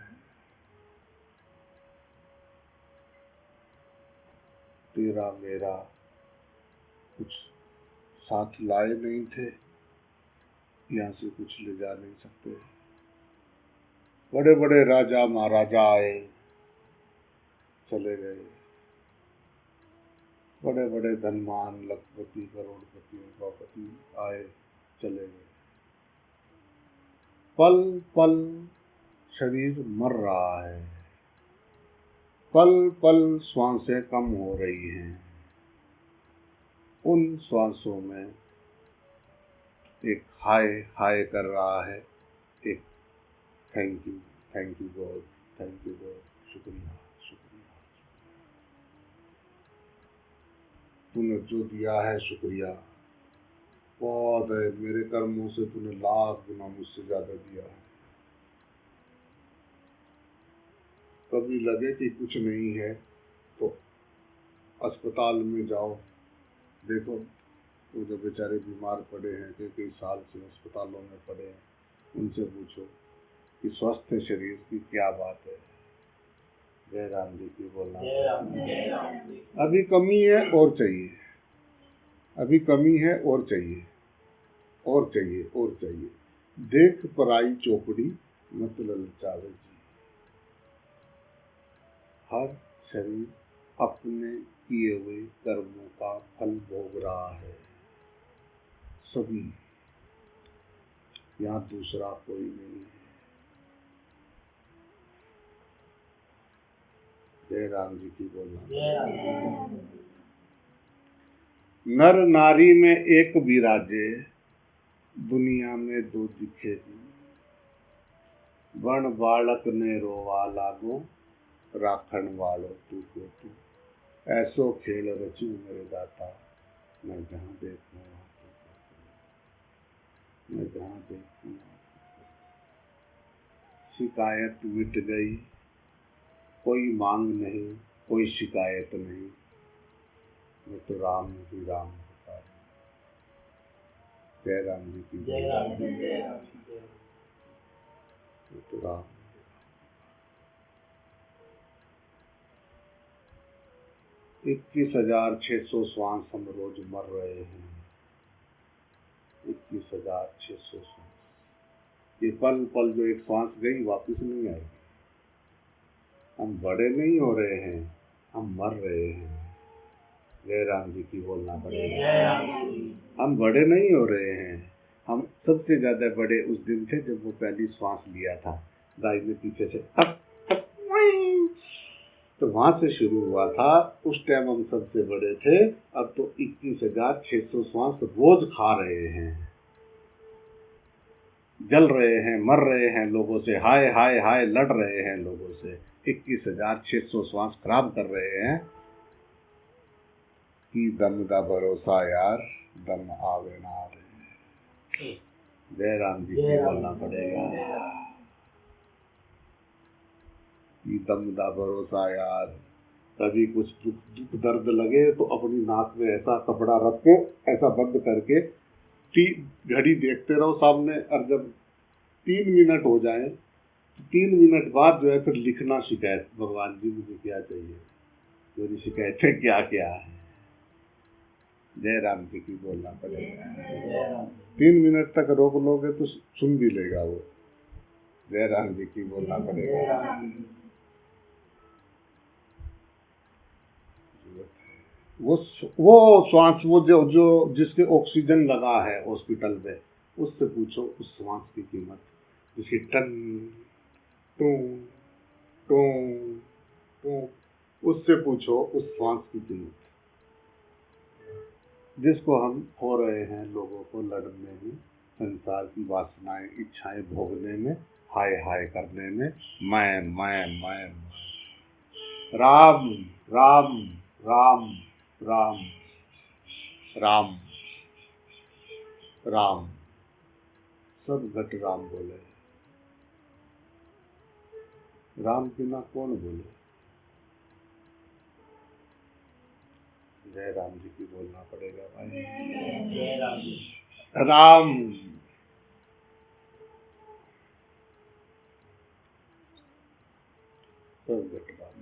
तेरा मेरा कुछ साथ लाए नहीं थे, यहाँ से कुछ ले जा नहीं सकते। बड़े बड़े राजा महाराजा आए चले गए, बड़े बड़े धनवान लखपति करोड़पति उद्योगपति आए चले गए। पल पल शरीर मर रहा है, पल पल श्वासें कम हो रही हैं। उन श्वासों में एक हाय हाय कर रहा है, एक thank you God, thank you God, शुक्रिया शुक्रिया, तूने जो दिया है शुक्रिया, बहुत है, मेरे कर्मों से तूने लाख गुना मुझसे ज्यादा दिया है। कभी लगे कि कुछ नहीं है तो अस्पताल में जाओ, देखो वो जो बेचारे बीमार पड़े हैं, कई साल से अस्पतालों में पड़े हैं, उनसे पूछो कि स्वस्थ शरीर की क्या बात है। जय राम जी की बोलना। अभी कमी है और चाहिए, अभी कमी है और चाहिए, और चाहिए और चाहिए। देख पराई चौकड़ी मत ललचावे जी। हर शरीर अपने किए हुए कर्मों का फल भोग रहा है, सभी, यहाँ दूसरा कोई नहीं है। जय राम जी की बोलना। जय राम। नर नारी में एक विराजे, दुनिया में दो दिखे दी। बण बालक ने रोवा लागो, राखण वालो तू को तू। ऐसो खेल रचू मेरे दाता, मैं जहाँ देखूं वहाँ तू को तू। मैं जहाँ देखूं वहाँ तू को तू। शिकायत मिट गई, कोई मांग नहीं, कोई शिकायत नहीं। मैं तो राम ही राम होता है। जय राम जी की जय राम। जय राम। मैं तो राम। 21,600 श्वास हम रोज मर रहे हैं। 21,600 श्वास। ये पल पल जो एक श्वास गई वापस नहीं आएगी। हम बड़े नहीं हो रहे हैं, हम मर रहे हैं। जय राम जी की बोलना पड़ेगा। जय राम। हम बड़े नहीं हो रहे हैं। हम सबसे ज्यादा बड़े उस दिन थे जब वो पहली श्वास लिया था। गाय ने पीछे से टक टक तो वहां से शुरू हुआ था। उस टाइम हम सबसे बड़े थे। अब तो 21,600 श्वास रोज खा रहे हैं, जल रहे हैं, मर रहे हैं लोगों से, हाय हाय हाय लड़ रहे हैं लोगों से। 21,600 श्वास खराब कर रहे हैं। कि दम का भरोसा यार, दम आवे ना आवे। जय राम जी की बोलना पड़ेगा। कि दम का भरोसा यार। कभी कुछ दुख दर्द लगे तो अपनी नाक में ऐसा कपड़ा रख के, ऐसा बंद करके घड़ी देखते रहो सामने। और जब 3 मिनट हो जाए तो 3 मिनट बाद जो है फिर लिखना शिकायत, भगवान जी मुझे क्या चाहिए, मेरी शिकायतें क्या क्या है। जय राम जी की बोलना पड़ेगा। 3 मिनट तक रोक लोगे तो सुन भी लेगा वो। जय राम जी की बोलना पड़ेगा। वो श्वास, वो जो जिसके ऑक्सीजन लगा है हॉस्पिटल में, उससे पूछो उस श्वास की कीमत। जिसकी टन टू टू टू, उससे पूछो उस श्वास की कीमत। जिसको हम खो रहे हैं लोगों को लड़ने में, संसार की वासनाएं इच्छाएं भोगने में, हाय हाय करने में, मैं। राम राम राम राम राम राम, सब घट राम बोले। राम बिना कौन बोले। जय राम जी की बोलना पड़ेगा भाई। जय राम। राम सब घट राम।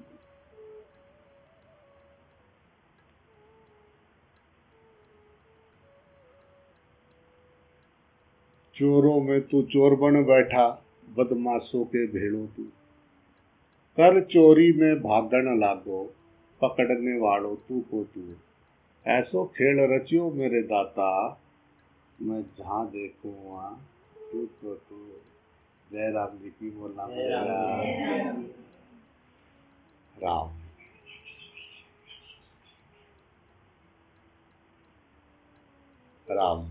चोरों में तू चोर बन बैठा, बदमाशों के भेड़ों तू। कर चोरी में भागण लागो, पकड़ने वालों तू को तू। ऐसो खेल रचियो मेरे दाता, मैं जहाँ देखूं वहाँ तू को तू। जय राम जी की बोलना पड़ेगा। राम राम।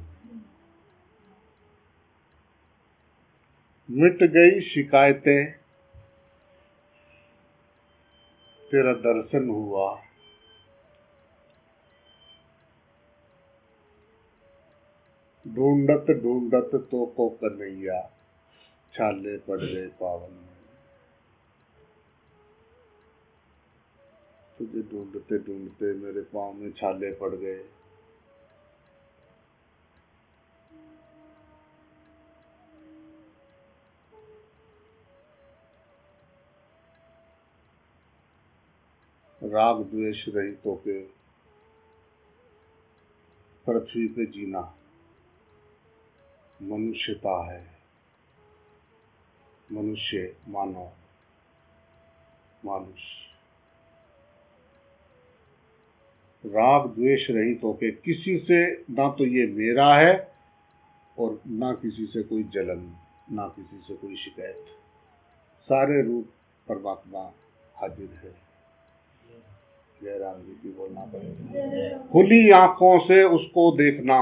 मिट गई शिकायतें, तेरा दर्शन हुआ। ढूंढत ढूंढत तो को कन्हैया, छाले पड़ गए पावन में। तुझे ढूंढते ढूंढते मेरे पाँव में छाले पड़ गए। राग द्वेष रहितों के पृथ्वी पे जीना मनुष्यता है। मनुष्य, मानव, मानुष। राग द्वेष रहित होके, किसी से ना तो ये मेरा है और ना किसी से कोई जलन, ना किसी से कोई शिकायत। सारे रूप परमात्मा हाजिर है। जय राम जी की बोलना पड़ेगा। खुली आंखों से उसको देखना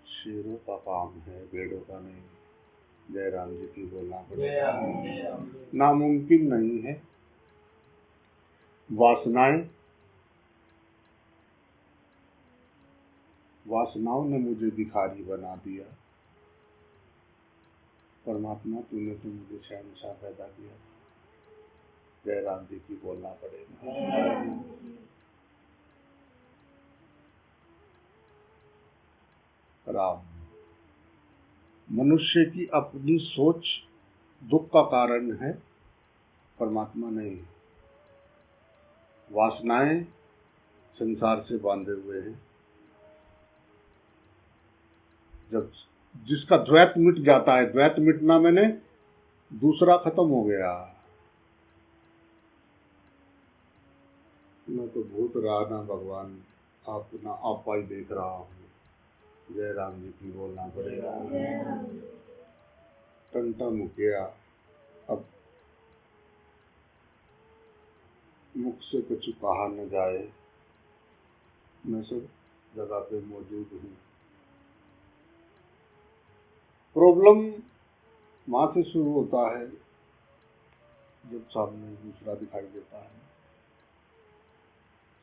शेरों का काम है, भेड़ों का नहीं। जय राम जी की बोलना पड़ेगा। नामुमकिन नहीं है। वासनाओं ने मुझे भिखारी बना दिया। परमात्मा तूने तो मुझे शहंशाह पैदा किया। जय राम जी की बोलना पड़ेगा। राम, मनुष्य की अपनी सोच दुख का कारण है, परमात्मा नहीं। वासनाएं संसार से बांधे हुए हैं। जब जिसका द्वैत मिट जाता है, द्वैत मिटना मैंने दूसरा खत्म हो गया। मैं तो भूत रहा ना भगवान, अपना आपा ही देख रहा हूँ। जय राम जी की बोलना पड़ेगा। टंटा मुकिया, अब मुख से कुछ कहा न जाए, मैं सब जगह पे मौजूद हूँ। प्रॉब्लम वहां से शुरू होता है जब सामने दूसरा दिखाई देता है।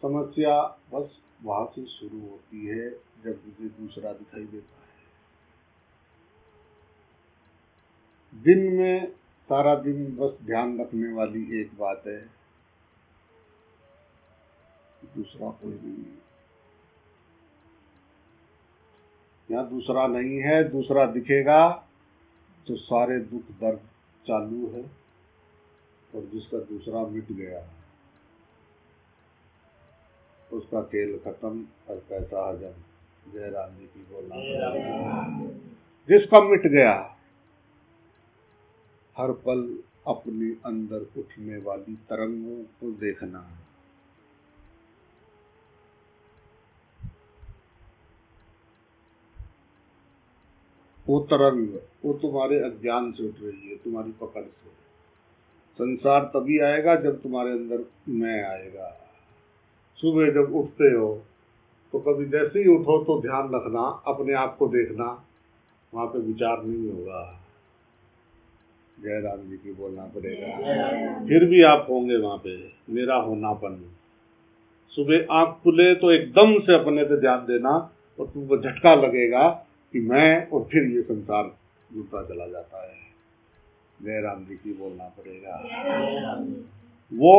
समस्या बस वहां से शुरू होती है जब मुझे दूसरा दिखाई देता है। दिन में सारा दिन बस ध्यान रखने वाली एक बात है, दूसरा कोई नहीं है। यहाँ दूसरा नहीं है, दूसरा दिखेगा तो सारे दुख दर्द चालू है, और जिसका दूसरा मिट गया उसका खेल खत्म और पैसा हजम। जय राम जी की बोलना। जिसका मिट गया, हर पल अपने अंदर उठने वाली तरंगों को देखना। वो तरंग, वो तुम्हारे अज्ञान से उठ रही है, तुम्हारी पकड़ से। संसार तभी आएगा जब तुम्हारे अंदर मैं आएगा। सुबह जब उठते हो तो कभी जैसे ही उठो तो ध्यान रखना, अपने आप को देखना, वहां पे विचार नहीं होगा। जय राम जी की बोलना पड़ेगा। फिर भी आप होंगे वहां पे, मेरा होनापन। सुबह आंख खुले तो एकदम से अपने पे ध्यान देना, और तुमको झटका लगेगा कि मैं, और फिर ये संसार जुड़ता चला जाता है। जय राम जी की बोलना पड़ेगा। वो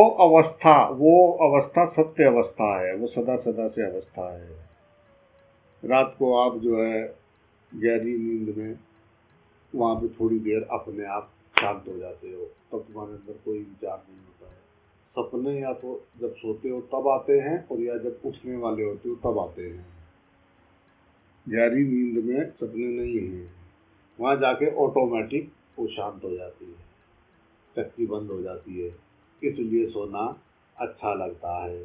अवस्था सत्य अवस्था है, वो सदा सदा से अवस्था है। रात को आप जो है गहरी नींद में वहां पे थोड़ी देर अपने आप शांत हो जाते हो, तब तुम्हारे अंदर कोई विचार नहीं होता है। सपने या तो जब सोते हो तब आते हैं, और या जब उठने वाले होते हो तब आते हैं। गहरी नींद में सपने नहीं है, वहां जाके ऑटोमेटिक वो शांत हो जाती है, चक्की बंद हो जाती है। इसलिए सोना अच्छा लगता है।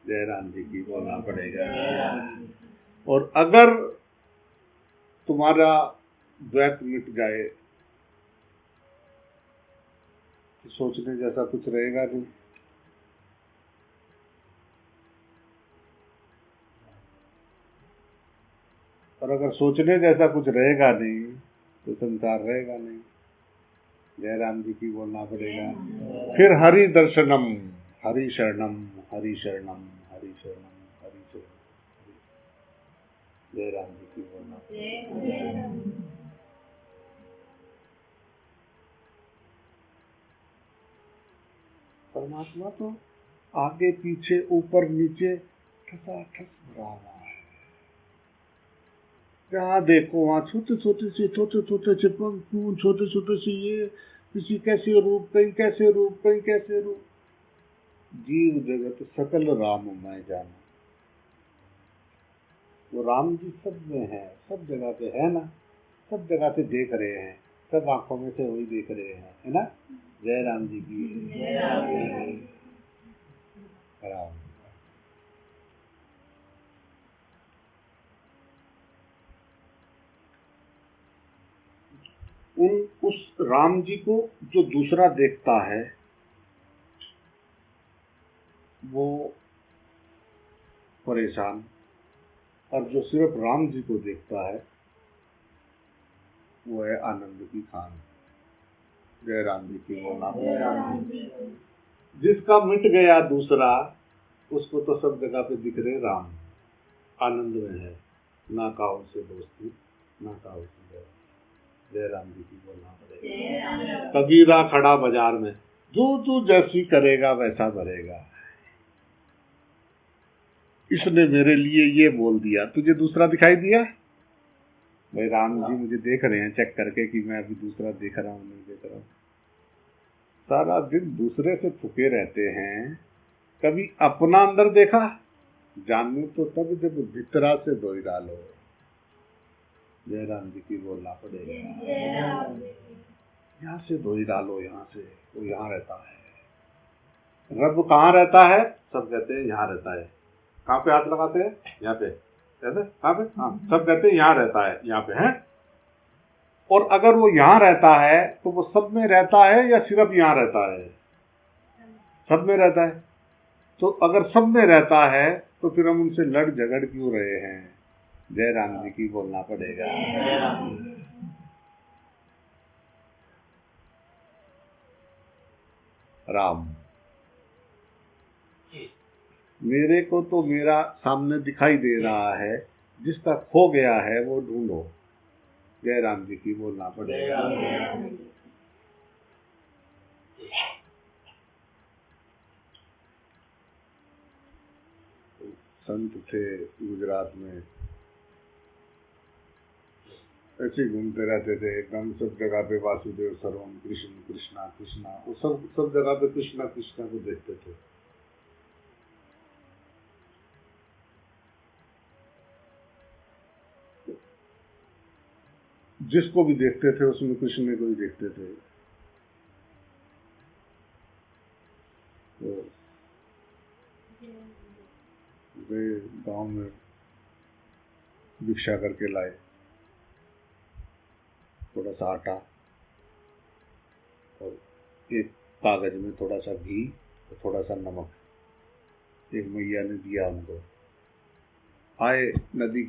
जय राम जी की बोलना पड़ेगा। और अगर तुम्हारा द्वैत मिट जाए तो सोचने जैसा कुछ रहेगा नहीं। और अगर सोचने जैसा कुछ रहेगा नहीं तो संसार रहेगा नहीं। जय राम जी की बोलना पड़ेगा। फिर हरि दर्शनम, हरि शरणम, हरि शरणम, हरि शरणम, हरि शरणम। जय राम जी की बोलना पड़ेगा। परमात्मा तो आगे पीछे ऊपर नीचे ठसाठस भरा हुआ है। जहाँ देखो वहाँ छोटे छोटे से पंख, छोटे छोटे से ये, किसी कैसे रूप, कहीं कैसे रूप, कहीं कैसे रूप। जीव जगत सकल राममय जाना। वो राम जी सब में है, सब जगह पे है ना, सब जगह पे देख रहे हैं, सब आंखों में से वही देख रहे हैं, है ना। जय राम जी की। राम उस राम जी को जो दूसरा देखता है, वो परेशान, और जो सिर्फ राम जी को देखता है वो है आनंद की खान। जय राम जी की बोला। जिसका मिट गया दूसरा, उसको तो सब जगह पे दिख रहे राम, आनंद में है, ना काऊ से दोस्ती, ना काऊ से जय। जय राम जी की बोलना पड़ेगा। कबीरा खड़ा बाजार में, जो तू जैसी करेगा वैसा भरेगा। इसने मेरे लिए ये बोल दिया, तुझे दूसरा दिखाई दिया? भाई राम जी मुझे देख रहे हैं चेक करके कि मैं अभी दूसरा देख रहा हूँ नहीं देख रहा हूँ। सारा दिन दूसरे से फुके रहते हैं, कभी अपना अंदर देखा? जानू तो तब जब भीतरा से धोई डालो। जय राम जी की बोलना पड़ेगा। यहाँ से धोई डालो, यहाँ से। वो यहाँ रहता है। रब कहाँ रहता है? सब कहते हैं यहाँ रहता है। कहाँ पे हाथ लगाते हैं? यहाँ पे। कहते कहाँ पे? हाँ, सब कहते हैं यहाँ रहता है, यहाँ पे है। और अगर वो यहाँ रहता है तो वो सब में रहता है या सिर्फ यहाँ रहता है? सब में रहता है। तो अगर सब में रहता है तो फिर हम उनसे लड़ झगड़ क्यों रहे हैं? जय राम जी की बोलना पड़ेगा। राम, मेरे को तो मेरा सामने दिखाई दे रहा है, जिसका खो गया है वो ढूंढो। जय राम जी की बोलना पड़ेगा। संत थे गुजरात में, ऐसे घूमते रहते थे, एकदम सब जगह पे वासुदेव सर्वम कृष्ण कृष्णा कृष्णा, वो सब जगह पे कृष्णा कृष्णा को देखते थे। जिसको भी देखते थे उसमें कृष्ण को ही देखते थे। तो वे गांव में भिक्षा करके लाए, थोड़ा सा आटा और एक कागज में थोड़ा सा घी और थोड़ा सा नमक। एक मैया ने दिया उनको। आए नदी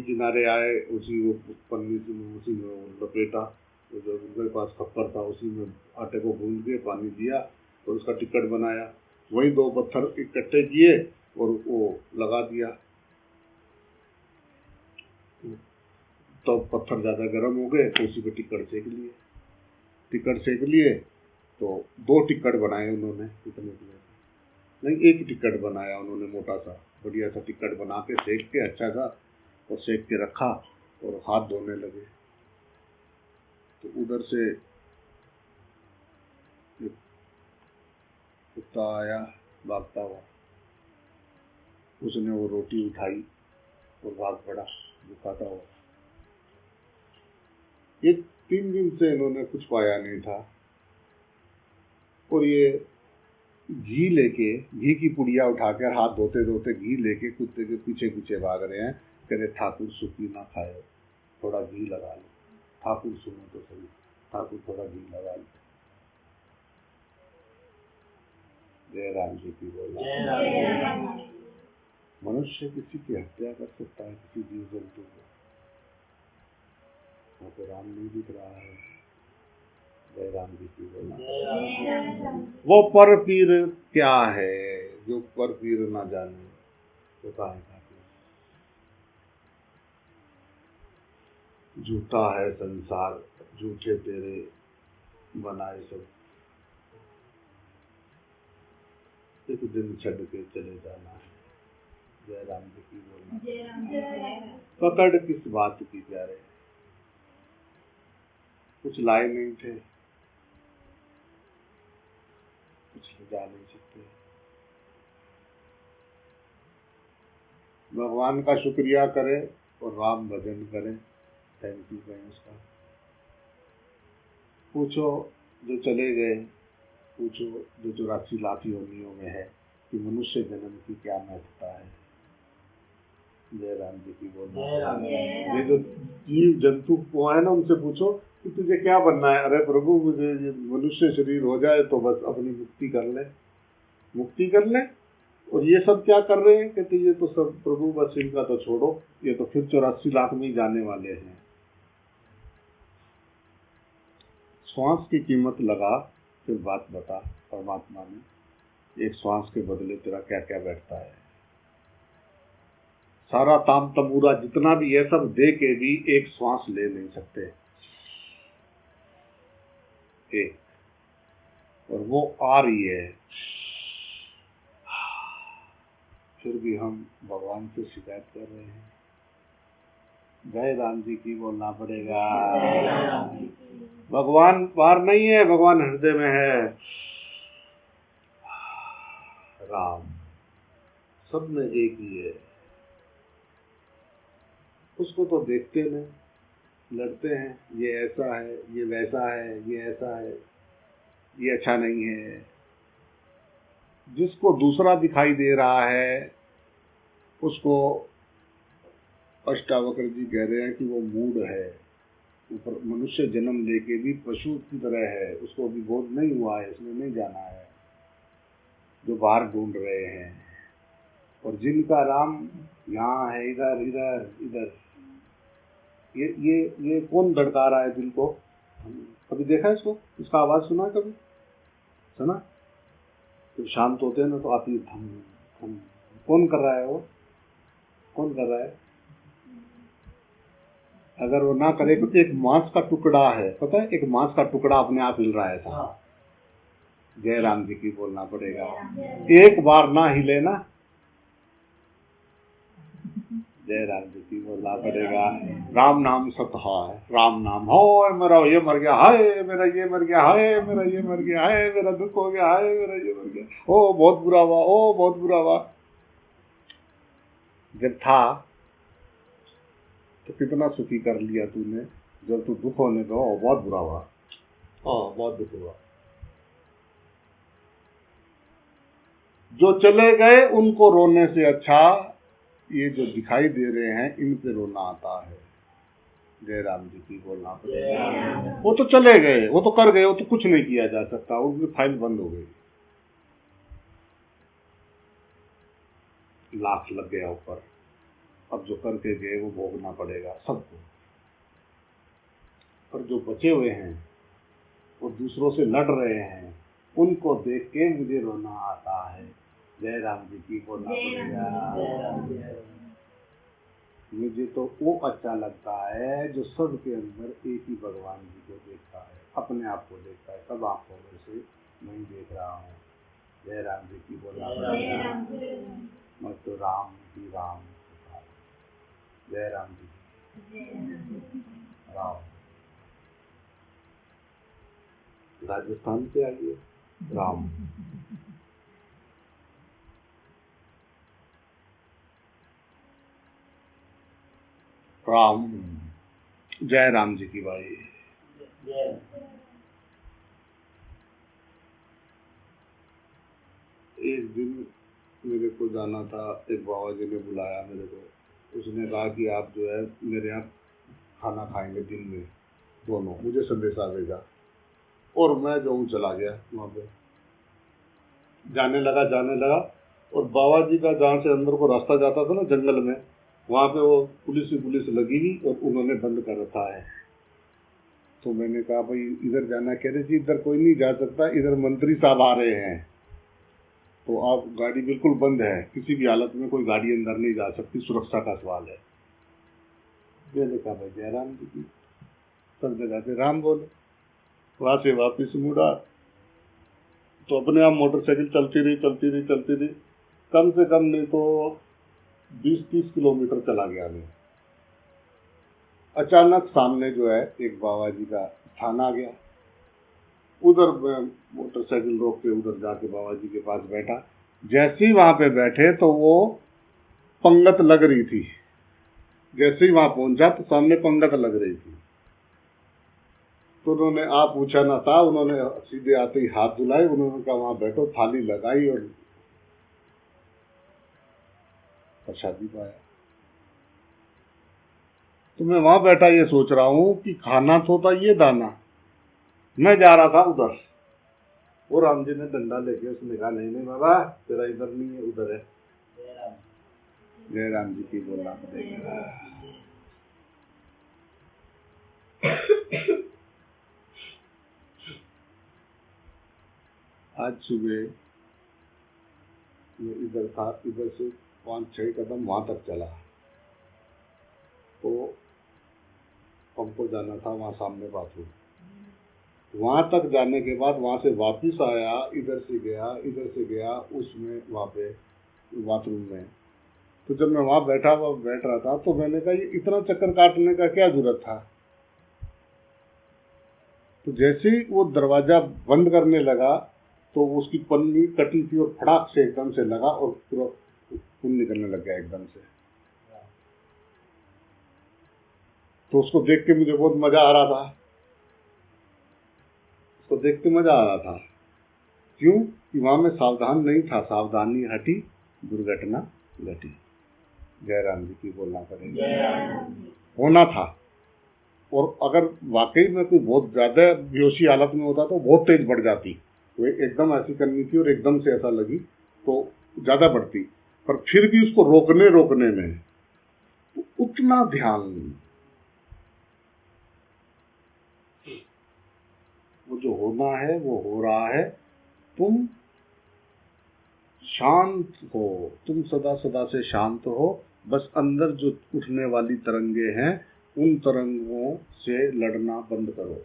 किनारे आए, उसी वो पन्नी से उसी में लपेटा, जो उनके पास खप्पर था उसी में आटे को गूंद के पानी दिया और उसका टिकट बनाया। वही 2 पत्थर इकट्ठे किए और वो लगा दिया। तो पत्थर ज्यादा गर्म हो गए तो उसी पे टिकट सेक लिए। तो 2 टिकट बनाए उन्होंने, इतने नहीं, 1 टिकट बनाया उन्होंने, मोटा सा बढ़िया सा टिकट बना के सेक के अच्छा सा, और सेक के रखा और हाथ धोने लगे। तो उधर से कुत्ता आया भागता हुआ, उसने वो रोटी उठाई और भाग पड़ा भूखाता हुआ। ये 3 दिन से इन्होंने कुछ पाया नहीं था, और ये घी की पुड़िया उठाकर हाथ धोते धोते घी लेके कुत्ते के पीछे पीछे भाग रहे हैं। कहते ठाकुर सुखी ना खाए, थोड़ा घी लगा लो। ठाकुर सुनो तो सही, ठाकुर थोड़ा घी लगा लो। जय राम जी की बोला। मनुष्य किसी की हत्या कर सकता है, किसी जीव जंतु को, वहाँ तो राम नहीं दिख रहा है। जय राम जी की बोला। वो पर पीर क्या है, जो पर पीर ना जाने तो काहे का पीर। झूठा है संसार, झूठे तेरे बनाए सब, एक दिन छड़ के चले जाना है। जय राम जी की बोलना। पकड़ किस बात की प्यारे, कुछ लाए नहीं थे, कुछ जा नहीं सकते। भगवान का शुक्रिया करें और राम भजन करें, थैंक यू कहें उसका। पूछो जो चले गए, पूछो जो 84 लाख योनियों में है कि मनुष्य जन्म की क्या महत्वता है। जय राम जी की बोलना। ये जो जीव जंतु को है ना, उनसे पूछो कि तुझे क्या बनना है। अरे प्रभु मुझे ये मनुष्य शरीर हो जाए तो बस अपनी मुक्ति कर ले। मुक्ति कर लें। और ये सब क्या कर रहे हैं, कहते ये तो सब प्रभु बस इनका तो छोड़ो, ये तो फिर 84 लाख में ही जाने वाले हैं। श्वास की कीमत लगा, फिर बात बता परमात्मा ने, एक श्वास के बदले तेरा क्या क्या बैठता है। सारा ताम तमूरा जितना भी है सब दे के भी एक श्वास ले नहीं सकते एक, और वो आ रही है, फिर भी हम भगवान से शिकायत कर रहे हैं। जय राम जी की बोलना पड़ेगा। भगवान बाहर नहीं है, भगवान हृदय में है। राम सब में एक ही है, उसको तो देखते नहीं, लड़ते हैं, ये ऐसा है, ये वैसा है, ये ऐसा है, ये अच्छा नहीं है। जिसको दूसरा दिखाई दे रहा है उसको अष्टावक्र जी कह रहे हैं कि वो मूड है, ऊपर मनुष्य जन्म लेके भी पशु की तरह है, उसको अभी बोध नहीं हुआ है, इसमें नहीं जाना है, जो बाहर ढूंढ रहे हैं। और जिनका राम यहाँ है, इधर इधर इधर, ये कौन धड़का रहा है दिल को? कभी देखा है इसको? इसका आवाज सुना है कभी? सुना? जब शांत होते हैं ना तो आती है धम धम। कौन कर रहा है वो? कौन कर रहा है? अगर वो ना करे तो एक मांस का टुकड़ा है, पता है, एक मांस का टुकड़ा अपने आप हिल रहा है ऐसा। जय राम जी की बोलना पड़ेगा। एक बार ना हिले ना, जय राम जी की बोलना पड़ेगा। राम नाम सतहा है, राम नाम हो, मेरा ये मर गया, हाय मेरा ये मर गया, हाय मेरा ये मर गया, हाय मेरा दुख हो गया, हाय मेरा ये मर गया, ओ बहुत बुरा हुआ, ओ बहुत बुरा हुआ। जब था तो कितना सुखी कर लिया तूने, जब तू दुख होने दो बहुत बुरा हुआ, बहुत दुख हुआ। जो चले गए उनको रोने से अच्छा ये जो दिखाई दे रहे हैं इन पे रोना आता है। जय राम जी की बोलना पड़ेगा। वो तो चले गए, वो तो कर गए, वो तो कुछ नहीं किया जा सकता, उनकी फाइल बंद हो गई, लाख लग गया ऊपर। अब जो करके गए वो भोगना पड़ेगा सबको। पर जो बचे हुए हैं वो दूसरों से लड़ रहे हैं, उनको देख के मुझे रोना आता है। जय राम जी की बोलना पड़ेगा। मुझे तो वो अच्छा लगता है जो सबके अंदर एक ही भगवान जी को देखता है, अपने आप को देखता है, सब आंखों में से नहीं देख रहा हूँ। जय राम जी की बोलना पड़ेगा। मैं तो राम ही राम। जय राम जी। राम राजस्थान से आइए, राम राम। जय राम जी की भाई। एक दिन मेरे को जाना था, एक बाबा जी ने बुलाया मेरे को, उसने कहा कि आप जो है मेरे यहाँ खाना खाएंगे दिन में दोनों, मुझे संदेशा भेजा। और मैं जो हूँ चला गया वहाँ पे, जाने लगा। और बाबा जी का जहाँ से अंदर को रास्ता जाता था ना जंगल में, वहाँ पे वो पुलिस लगी हुई और उन्होंने बंद कर रखा है। तो मैंने कहा भाई इधर जाना, कह रहे जी इधर कोई नहीं जा सकता, इधर मंत्री साहब आ रहे हैं, तो आप गाड़ी बिल्कुल बंद है, किसी भी हालत में कोई गाड़ी अंदर नहीं जा सकती, सुरक्षा का सवाल है। मैंने कहा भाई जय राम जी की, सब जगह पे राम बोले। वहां से वापिस मुड़ा तो अपने आप मोटरसाइकिल चलती रही, कम से कम नहीं तो 20-30 किलोमीटर चला गया मैं। अचानक सामने जो है एक बाबा जी का स्थान आ गया, उधर मोटरसाइकिल रोक के उधर जाके बाबा जी के पास बैठा। जैसे ही वहां पे बैठे तो वो पंगत लग रही थी, जैसे ही वहां पहुंचा तो सामने पंगत लग रही थी। तो उन्होंने आप पूछा ना था, उन्होंने सीधे आते ही हाथ धुलाए, उन्होंने कहा वहां बैठो, थाली लगाई और प्रसादी पाया। तो मैं वहां बैठा ये सोच रहा हूं कि खाना तो था ये दाना, मैं जा रहा था उधर, वो राम जी ने डंडा लेके उसने कहा नहीं नहीं बाबा तेरा इधर नहीं है उधर है। जय राम जी की बोलना पड़ेगा। आज सुबह मैं इधर था, इधर से 5-6 कदम वहां तक चला तो हमको जाना था वहां सामने बाथरूम। वहां तक जाने के बाद वहां से वापस आया, इधर से गया उसमें वहां पे बाथरूम में। तो जब मैं वहां बैठ रहा था तो मैंने कहा ये इतना चक्कर काटने का क्या जरूरत था। तो जैसे ही वो दरवाजा बंद करने लगा तो उसकी पन्नी कटी थी और फटाक से एकदम से लगा और पूरा खून निकलने लग गया एकदम से। तो उसको देख के मुझे बहुत मजा आ रहा था, उसको देख के मजा आ रहा था। क्यों कि वहां मैं सावधान नहीं था, सावधानी हटी दुर्घटना घटी। जय राम जी की बोलना पड़ेगा। होना था। और अगर वाकई में कोई बहुत ज्यादा बेहोशी हालत में होता तो बहुत तेज बढ़ जाती। वो एकदम ऐसी करनी थी और एकदम से ऐसा लगी तो ज्यादा बढ़ती, पर फिर भी उसको रोकने में तो उतना ध्यान नहीं। वो जो होना है वो हो रहा है। तुम शांत हो, तुम सदा सदा से शांत हो। बस अंदर जो उठने वाली तरंगे हैं उन तरंगों से लड़ना बंद करो।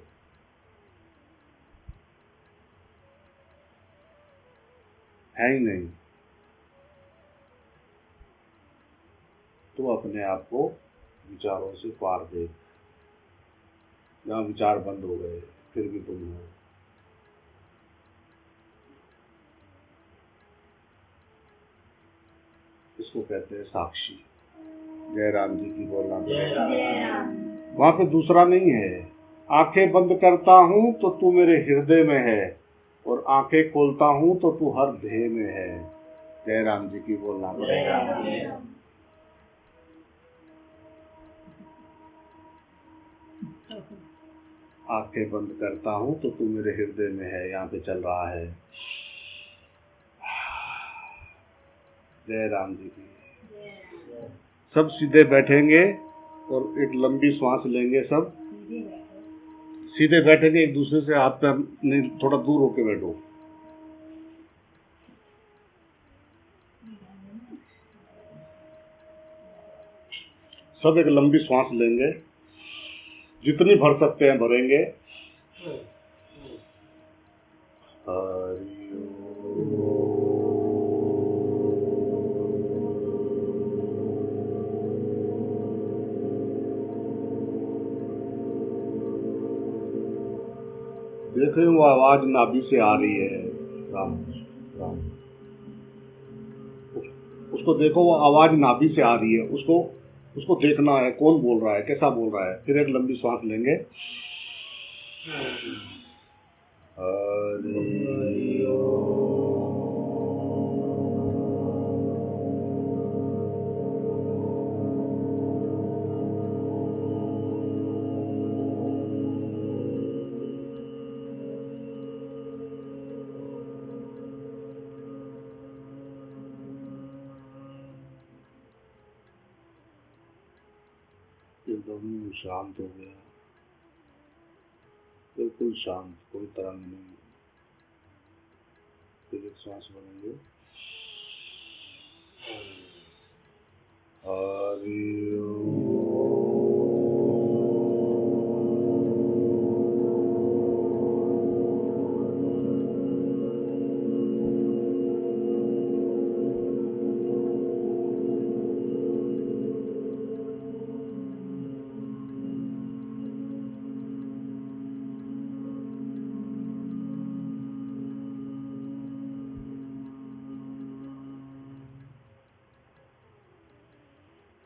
है ही नहीं तो अपने आप को विचारों से पार देख। जहाँ विचार बंद हो गए फिर भी तुम हो। इसको कहते हैं साक्षी। जय राम जी की बोलना पड़ेगा। वहां पे दूसरा नहीं है। आंखें बंद करता हूं तो तू मेरे हृदय में है और आंखें खोलता हूं तो तू हर ध्येय में है। जय राम जी की बोलना पड़ेगा। आंखें बंद करता हूं तो तू मेरे हृदय में है, यहाँ पे चल रहा है। जय राम जी की। सब सीधे बैठेंगे और एक लंबी सांस लेंगे। सब सीधे बैठेंगे, एक दूसरे से हाथ पैर नहीं, थोड़ा दूर होके बैठो। सब एक लंबी सांस लेंगे, जितनी भर सकते हैं भरेंगे। हरि ओम। देखें वो आवाज नाभि से आ रही है। राम राम। उसको देखो, वो आवाज नाभि से आ रही है, उसको देखना है कौन बोल रहा है, कैसा बोल रहा है। फिर एक लंबी सांस लेंगे। हरि ओम। एकदम शांत हो गया, बिल्कुल शांत, कोई तरंग नहीं। फिर एक सांस भरेंगे। हरि ओम।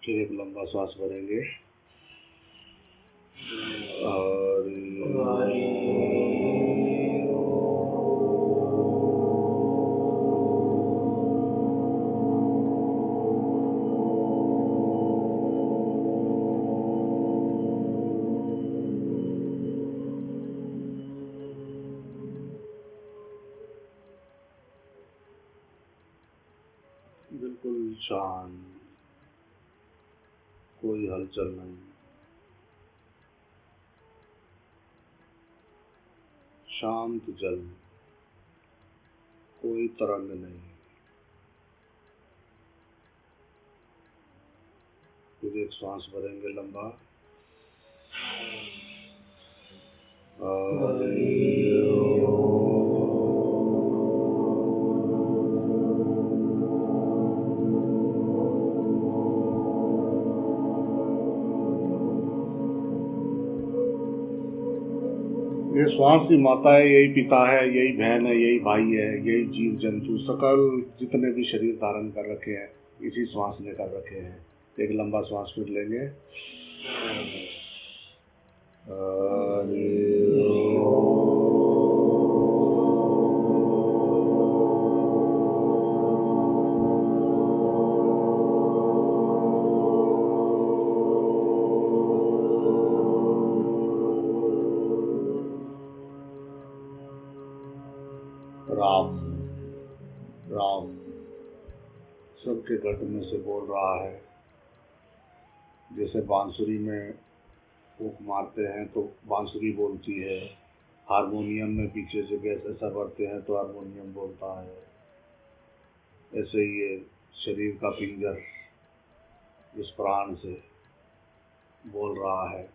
फिर एक लंबा सांस भरेंगे। बिल्कुल शांत, कोई हलचल नहीं, शांत जल, कोई तरंग नहीं। फिर एक श्वास भरेंगे लंबा। ये श्वास की माता है, यही पिता है, यही बहन है, यही भाई है, यही जीव जंतु सकल जितने भी शरीर धारण कर रखे हैं इसी श्वास ने कर रखे हैं। एक लंबा श्वास फिर लेंगे। राम राम सबके घट में से बोल रहा है। जैसे बांसुरी में फूंक मारते हैं तो बांसुरी बोलती है, हारमोनियम में पीछे से गैस ऐसा भरते हैं तो हारमोनियम बोलता है। ऐसे ही ये शरीर का पिंजर इस प्राण से बोल रहा है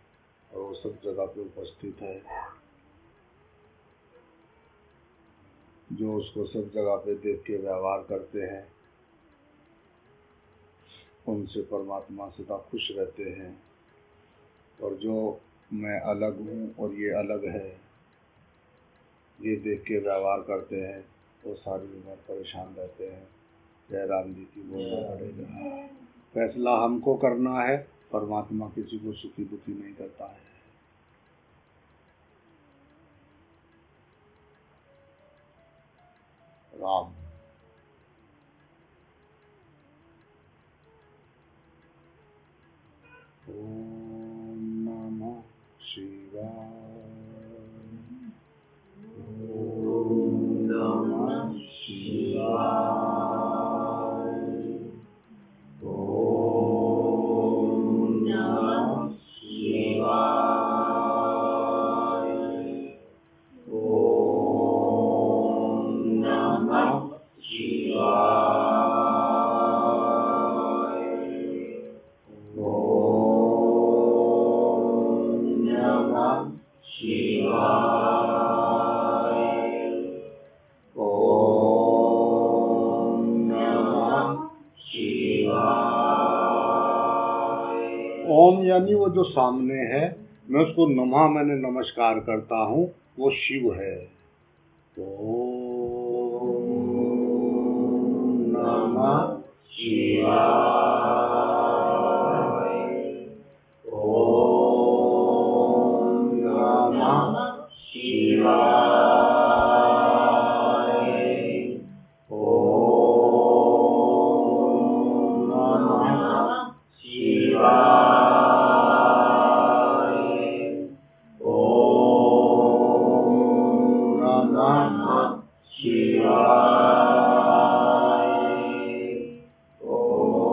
और वो सब जगह पे उपस्थित है। जो उसको सब जगह पे देख के व्यवहार करते हैं उनसे परमात्मा सदा खुश रहते हैं, और जो मैं अलग हूँ और ये अलग है ये देख के व्यवहार करते हैं वो सारी उम्र परेशान रहते हैं। जय राम जी की बोलना पड़ेगा। फैसला हमको करना है, परमात्मा किसी को सुखी दुखी नहीं करता है। राम ओम नमः शिवाय। ओम नमः शिवाय। ओम नमः शिवाय। ओम नमः शिवाय। ओम यानी वो जो सामने है, मैं उसको नमः मैंने नमस्कार करता हूँ, वो शिव है। ओम नमः शिवाय। ओम नमः शिवाय। ओम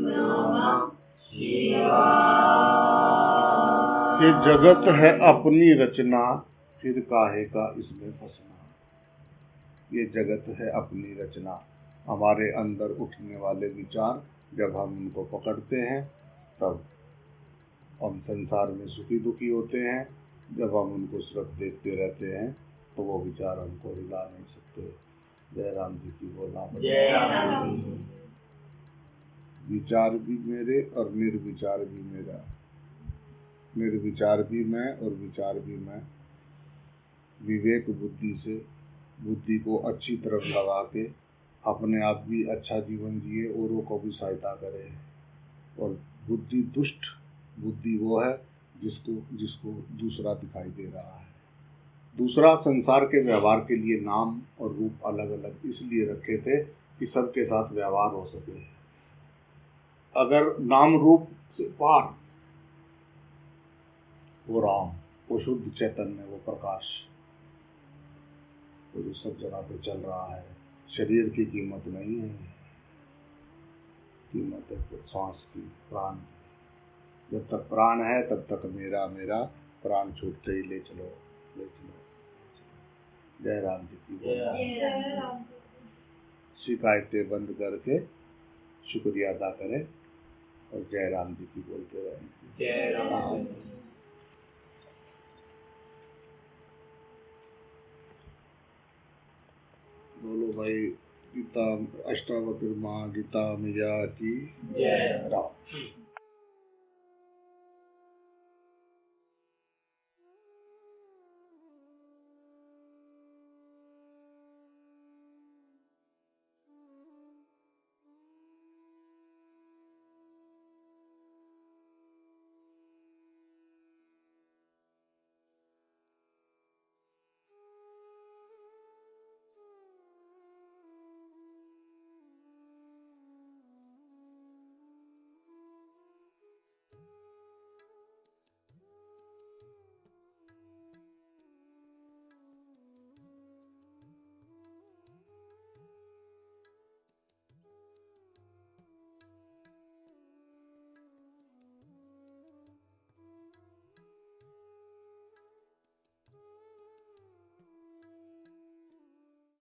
नमः शिवाय। ये जगत है अपनी रचना, फिर काहे का इसमें फंसना। ये जगत है अपनी रचना, हमारे अंदर उठने वाले विचार जब हम उनको पकड़ते हैं तब हम संसार में सुखी दुखी होते हैं। जब हम उनको सिर्फ देखते रहते हैं तो वो विचार हमको हिला नहीं सकते। जय राम जी की बोला। जय राम जी। विचार भी मेरे और निर्विचार भी मेरा। निर्विचार भी मैं और विचार भी मैं। विवेक बुद्धि से बुद्धि को अच्छी तरफ लगा के अपने आप भी अच्छा जीवन जिए, औरों को भी सहायता करे। और बुद्धि दुष्ट बुद्धि वो है जिसको दूसरा दिखाई दे रहा है। दूसरा संसार के व्यवहार के लिए नाम और रूप अलग अलग इसलिए रखे थे कि सबके साथ व्यवहार हो सके। अगर नाम रूप से पार वो राम, वो शुद्ध चैतन्य, वो प्रकाश, वो जो सब जगह पे चल रहा है, शरीर की कीमत नहीं है, कीमत है तो सांस की, प्राण की। जब तक प्राण है तब तक मेरा मेरा, प्राण छूटते ही ले चलो ले चलो। जय राम जी की बोल। शिकायतें बंद करके शुक्रिया अदा करें और जय राम जी की बोलते रहें। जय राम। बोलो भाई गीता अष्टावक्र माँ गीता मैया की जय राम।